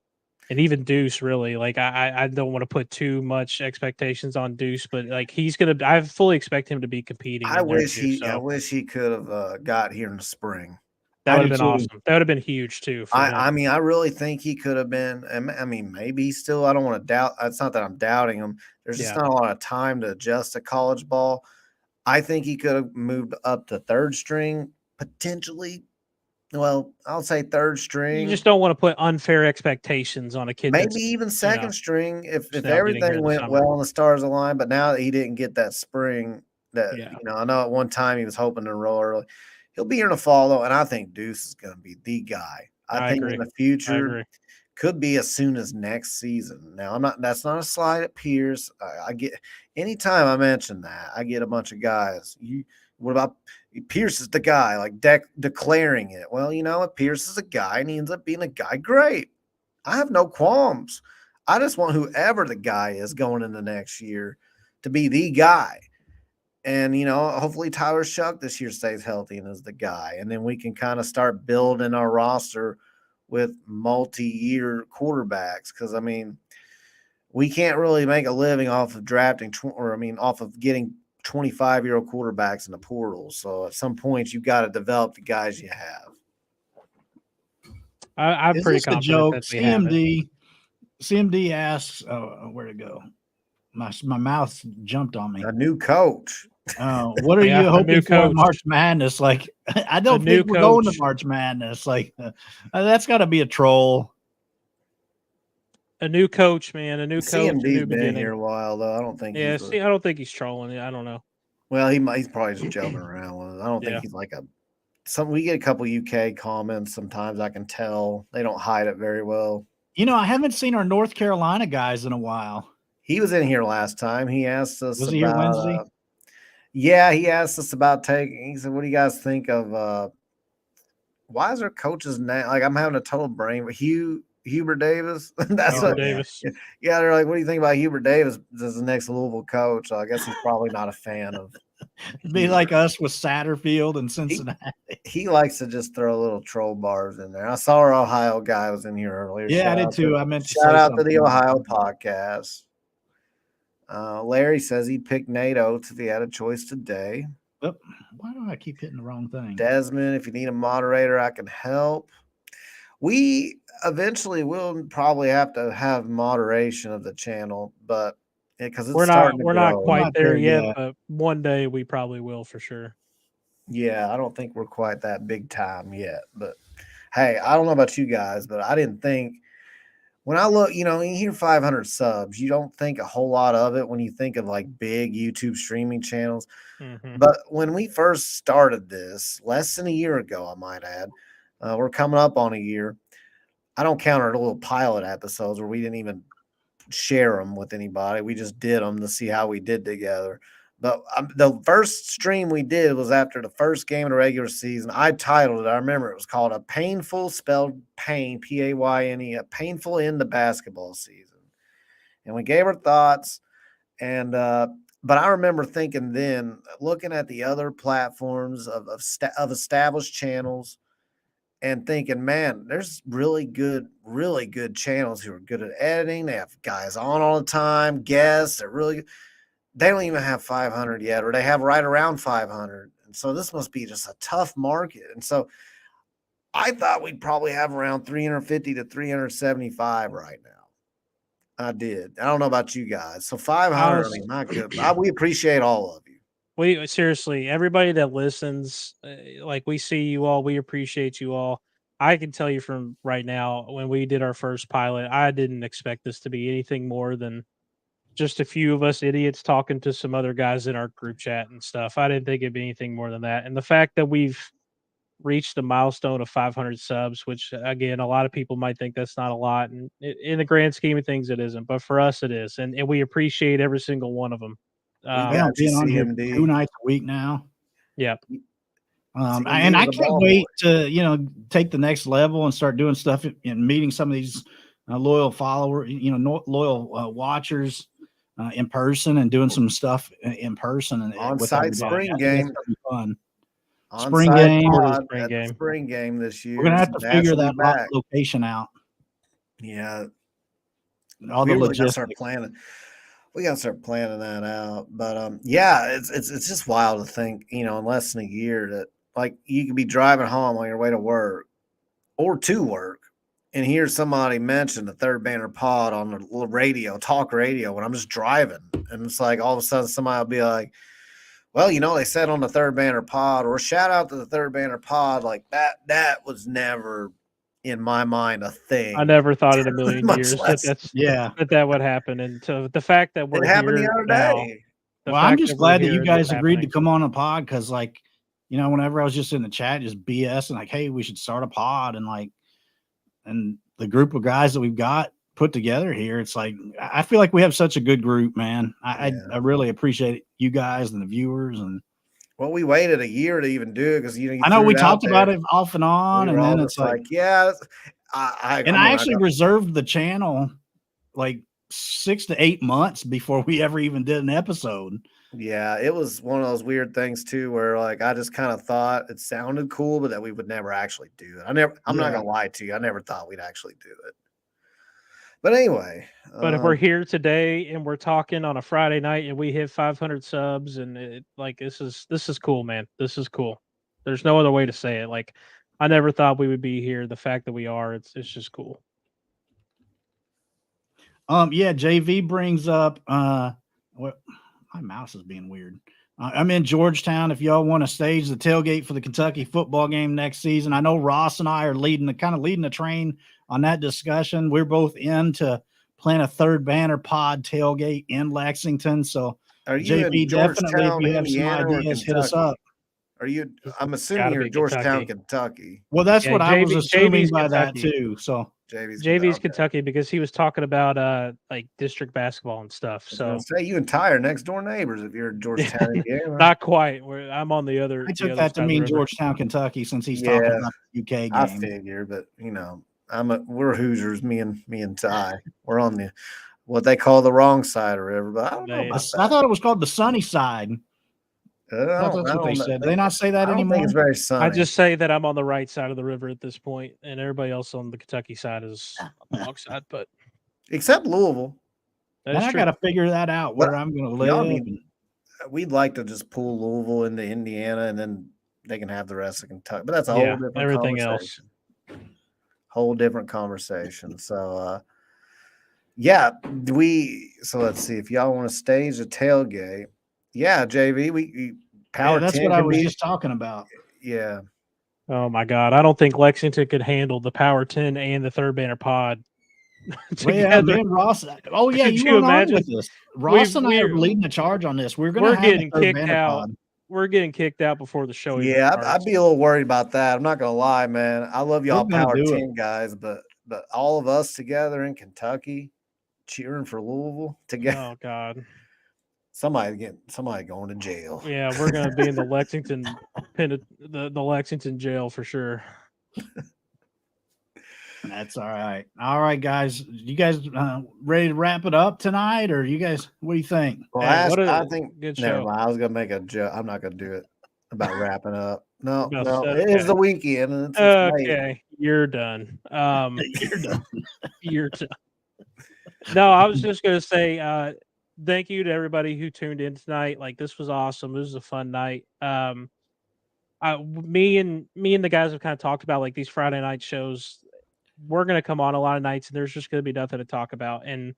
even Deuce. Really, like I don't want to put too much expectations on Deuce, but like I fully expect him to be competing. I wish he could have got here in the spring. That would have been awesome. That would have been huge too. I mean, I really think he could have been. I mean, maybe still. I don't want to doubt. It's not that I'm doubting him. There's just not a lot of time to adjust to college ball. I think he could have moved up to third string potentially. Well, I'll say third string. You just don't want to put unfair expectations on a kid. Maybe even second string if everything went well and the stars aligned. But now that he didn't get that spring, I know at one time he was hoping to enroll early. He'll be here in the fall, though, and I think Deuce is going to be the guy. I think agree. in the future could be as soon as next season. Now, that's not a slide at Pierce. I get anytime I mention that, I get a bunch of guys. What about Pierce is the guy, like declaring it? Well, if Pierce is a guy and he ends up being a guy, great. I have no qualms. I just want whoever the guy is going into next year to be the guy. And, hopefully Tyler Shuck this year stays healthy and is the guy. And then we can kind of start building our roster with multi-year quarterbacks. Because, I mean, we can't really make a living off of drafting off of getting 25-year-old quarterbacks in the portal. So at some point, you've got to develop the guys you have. I'm pretty confident that we have it. CMD asks, where to go? My mouth jumped on me. A new coach. What are you hoping for in March Madness? Like, I don't think we're going to March Madness. Like, that's got to be a troll. A new coach, man. A new coach. CMD's been here a while, though. I don't think. Yeah, I don't think he's trolling. I don't know. Well, he's probably just joking around with it. I don't think he's like we get a couple UK comments sometimes. I can tell they don't hide it very well. I haven't seen our North Carolina guys in a while. He was in here last time. He asked us. Was he here Wednesday? Yeah, he asked us about taking. He said, "What do you guys think of? Why is our coach's name? Like, I'm having a total brain. Hubert Davis. That's Hubert Davis. Yeah, they're like, what do you think about Hubert Davis as the next Louisville coach? So I guess he's probably not a fan of. It'd be like us with Satterfield and Cincinnati. He likes to just throw little troll bars in there. I saw our Ohio guy was in here earlier. Yeah, I did too. I meant to shout out to the Ohio podcast. Larry says he'd pick Nate Oates if he had a choice today. Oh, why do I keep hitting the wrong thing? Desmond, if you need a moderator, I can help. We eventually will probably have to have moderation of the channel, but because we're not quite there yet, but one day we probably will for sure. Yeah, I don't think we're quite that big time yet, but hey, I don't know about you guys, but I didn't think when I look, you hear 500 subs, you don't think a whole lot of it when you think of like big YouTube streaming channels. Mm-hmm. But when we first started this, less than a year ago, I might add, we're coming up on a year. I don't count our little pilot episodes where we didn't even share them with anybody. We just did them to see how we did together. But the first stream we did was after the first game of the regular season. I titled it, I remember it was called A Painful, spelled pain, Payne, a painful end to basketball season. And we gave our thoughts. And, but I remember thinking then, looking at the other platforms of established channels, and thinking, man, there's really good channels who are good at editing. They have guys on all the time, guests. They don't even have 500 yet, or they have right around 500. And so this must be just a tough market. And so I thought we'd probably have around 350 to 375 right now. I did. I don't know about you guys. So 500, I mean, not good. We appreciate all of you. We seriously, everybody that listens, like we see you all, we appreciate you all. I can tell you from right now, when we did our first pilot, I didn't expect this to be anything more than just a few of us idiots talking to some other guys in our group chat and stuff. I didn't think it'd be anything more than that. And the fact that we've reached the milestone of 500 subs, which again, a lot of people might think that's not a lot, and in the grand scheme of things, it isn't. But for us, it is, and we appreciate every single one of them. Yeah, being on here 2 nights a week now. Yeah. And I can't wait to, take the next level and start doing stuff and meeting some of these loyal followers, loyal watchers in person, and doing some stuff in person and on-site spring game. Fun. Spring game this year. We're gonna have to figure that location out. Yeah, all the logistics. We gotta start planning that out. But yeah, it's just wild to think, in less than a year that like you could be driving home on your way to work or to work and hear somebody mention the Third Banner Pod on the little radio, talk radio, when I'm just driving, and it's like all of a sudden somebody will be like, well, they said on the Third Banner Pod, or shout out to the Third Banner Pod, like that was never in my mind a thing. I never thought in a million years that would happen. And so the fact that we're happened the other day. Well, I'm just glad that you guys agreed to come on a pod, because whenever I was just in the chat, just BS and like, hey, we should start a pod, and the group of guys that we've got put together here, it's like I feel like we have such a good group, man. I really appreciate you guys and the viewers. And well, we waited a year to even do it because I know we talked about it off and on, and then it's like I actually reserved the channel like 6 to 8 months before we ever even did an episode. Yeah, it was one of those weird things too, where like I just kind of thought it sounded cool, but that we would never actually do it. I'm not gonna lie to you, I never thought we'd actually do it. But anyway, but if we're here today and we're talking on a Friday night and we hit 500 subs, and this is cool, man. This is cool. There's no other way to say it. Like, I never thought we would be here. The fact that we are, it's just cool. Yeah, JV brings up my mouse is being weird. I'm in Georgetown. If y'all want to stage the tailgate for the Kentucky football game next season, I know Ross and I are leading the train on that discussion. We're both in to plan a Third Banner Pod tailgate in Lexington. So JV, definitely, if you have some ideas, hit us up. I'm assuming you're Georgetown, Kentucky. Well, that's what I was assuming by that too. So JV's Kentucky, because he was talking about like district basketball and stuff. So say you and Ty are next door neighbors if you're Georgetown. Not quite. I'm on the other. I took that to mean Georgetown, Kentucky, since he's talking about the UK game. I figure, but we're Hoosiers. Me and Ty. We're on what they call the wrong side or whatever. But I don't know about that. I thought it was called the sunny side. That's what they said. Do they not say that anymore? I think it's very sunny. I just say that I'm on the right side of the river at this point, and everybody else on the Kentucky side is on the wrong side. But except Louisville. I got to figure that out where I'm going to live. We'd like to just pull Louisville into Indiana, and then they can have the rest of Kentucky. But that's a whole different everything conversation. Else. Whole different conversation. So, so let's see if y'all want to stage a tailgate. Yeah, JV, we power. That's what I was just talking about. Yeah. Oh my God, I don't think Lexington could handle the Power 10 and the Third Banner Pod Well, yeah, me and Ross. Oh yeah, Could you you weren't on imagine? with us. Ross and I are We're leading the charge on this. We're going to we're have getting a third kicked banner out. pod. We're getting kicked out before the show even Yeah, starts. I'd be a little worried about that. I'm not gonna lie, man. I love y'all gonna Power do 10 guys, but all of us together in Kentucky cheering for Louisville together. Oh God. Somebody going to jail. Yeah, we're gonna be in the Lexington the Lexington jail for sure. That's all right. All right, guys. You guys ready to wrap it up tonight, or you guys? What do you think? Well, Hey, what I a think good never show. mind. I was gonna make a joke. I'm not gonna do it about wrapping up. No, Okay. it is the weekend and it's late. Okay, you're done. You're done. You're done. No, I was just gonna say thank you to everybody who tuned in tonight. Like, this was awesome. This was a fun night. Me and the guys have kind of talked about like these Friday night shows. We're gonna come on a lot of nights, and there's just gonna be nothing to talk about. And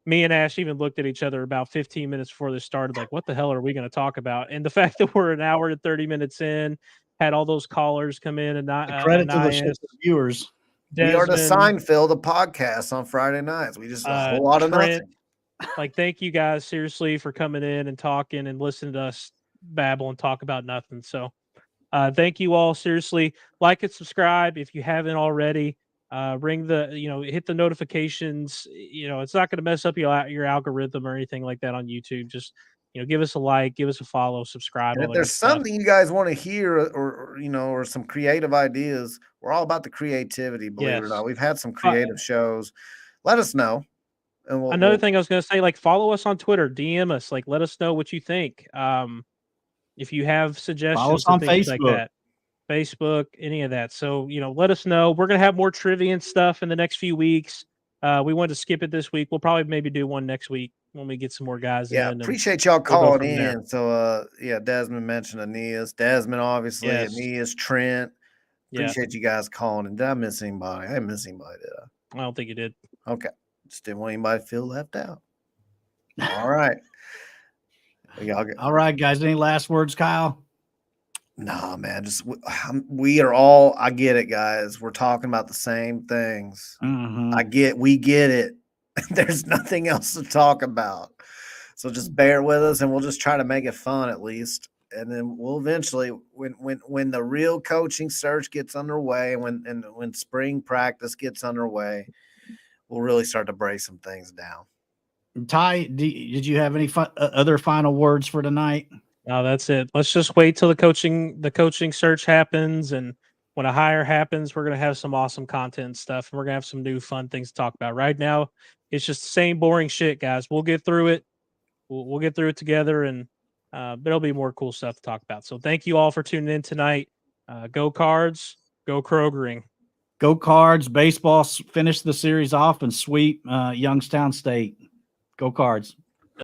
me and Ash even looked at each other about 15 minutes before this started, like, what the hell are we going to talk about? And the fact that we're an hour and 30 minutes in, had all those callers come in, and not Credit to the Anais, viewers. We are the Desmond, Seinfeld of podcasts on Friday nights. We just a whole lot of Trent. nothing. Like, thank you guys seriously for coming in and talking and listening to us babble and talk about nothing. So thank you all seriously. Like and subscribe if you haven't already. Ring the, hit the notifications. It's not going to mess up your algorithm or anything like that on YouTube. Just, give us a like, give us a follow, subscribe. And All if that good there's stuff. something you guys want to hear or some creative ideas, we're all about the creativity, believe it or not. We've had some creative shows. Let us know. And Another thing I was going to say, like, follow us on Twitter, DM us, like, let us know what you think. If you have suggestions on and things like Facebook. that. Facebook, any of that. So, let us know. We're going to have more trivia and stuff in the next few weeks. We wanted to skip it this week. We'll probably maybe do one next week when we get some more guys in. Yeah, appreciate y'all we'll calling in. There. So, Desmond mentioned Aeneas. Desmond, obviously. Yes. Aeneas, Trent. Yeah. Appreciate you guys calling. And did I miss anybody? I didn't miss anybody, did I? I don't think you did. Okay. Just didn't want anybody to feel left out. All right. All right, guys. Any last words, Kyle? Nah, man. Just we are all. I get it, guys. We're talking about the same things. Mm-hmm. We get it. There's nothing else to talk about. So just bear with us, and we'll just try to make it fun at least. And then we'll eventually, when the real coaching search gets underway, and when spring practice gets underway, we'll really start to break some things down. Ty, did you have any other final words for tonight? No, that's it. Let's just wait till the coaching search happens, and when a hire happens, we're gonna have some awesome content and stuff, and we're gonna have some new fun things to talk about. Right now, it's just the same boring shit, guys. We'll get through it. We'll get through it together, and there'll be more cool stuff to talk about. So thank you all for tuning in tonight. Go Cards, go Krogering. Go Cards. Baseball finished the series off and sweep Youngstown State. Go Cards.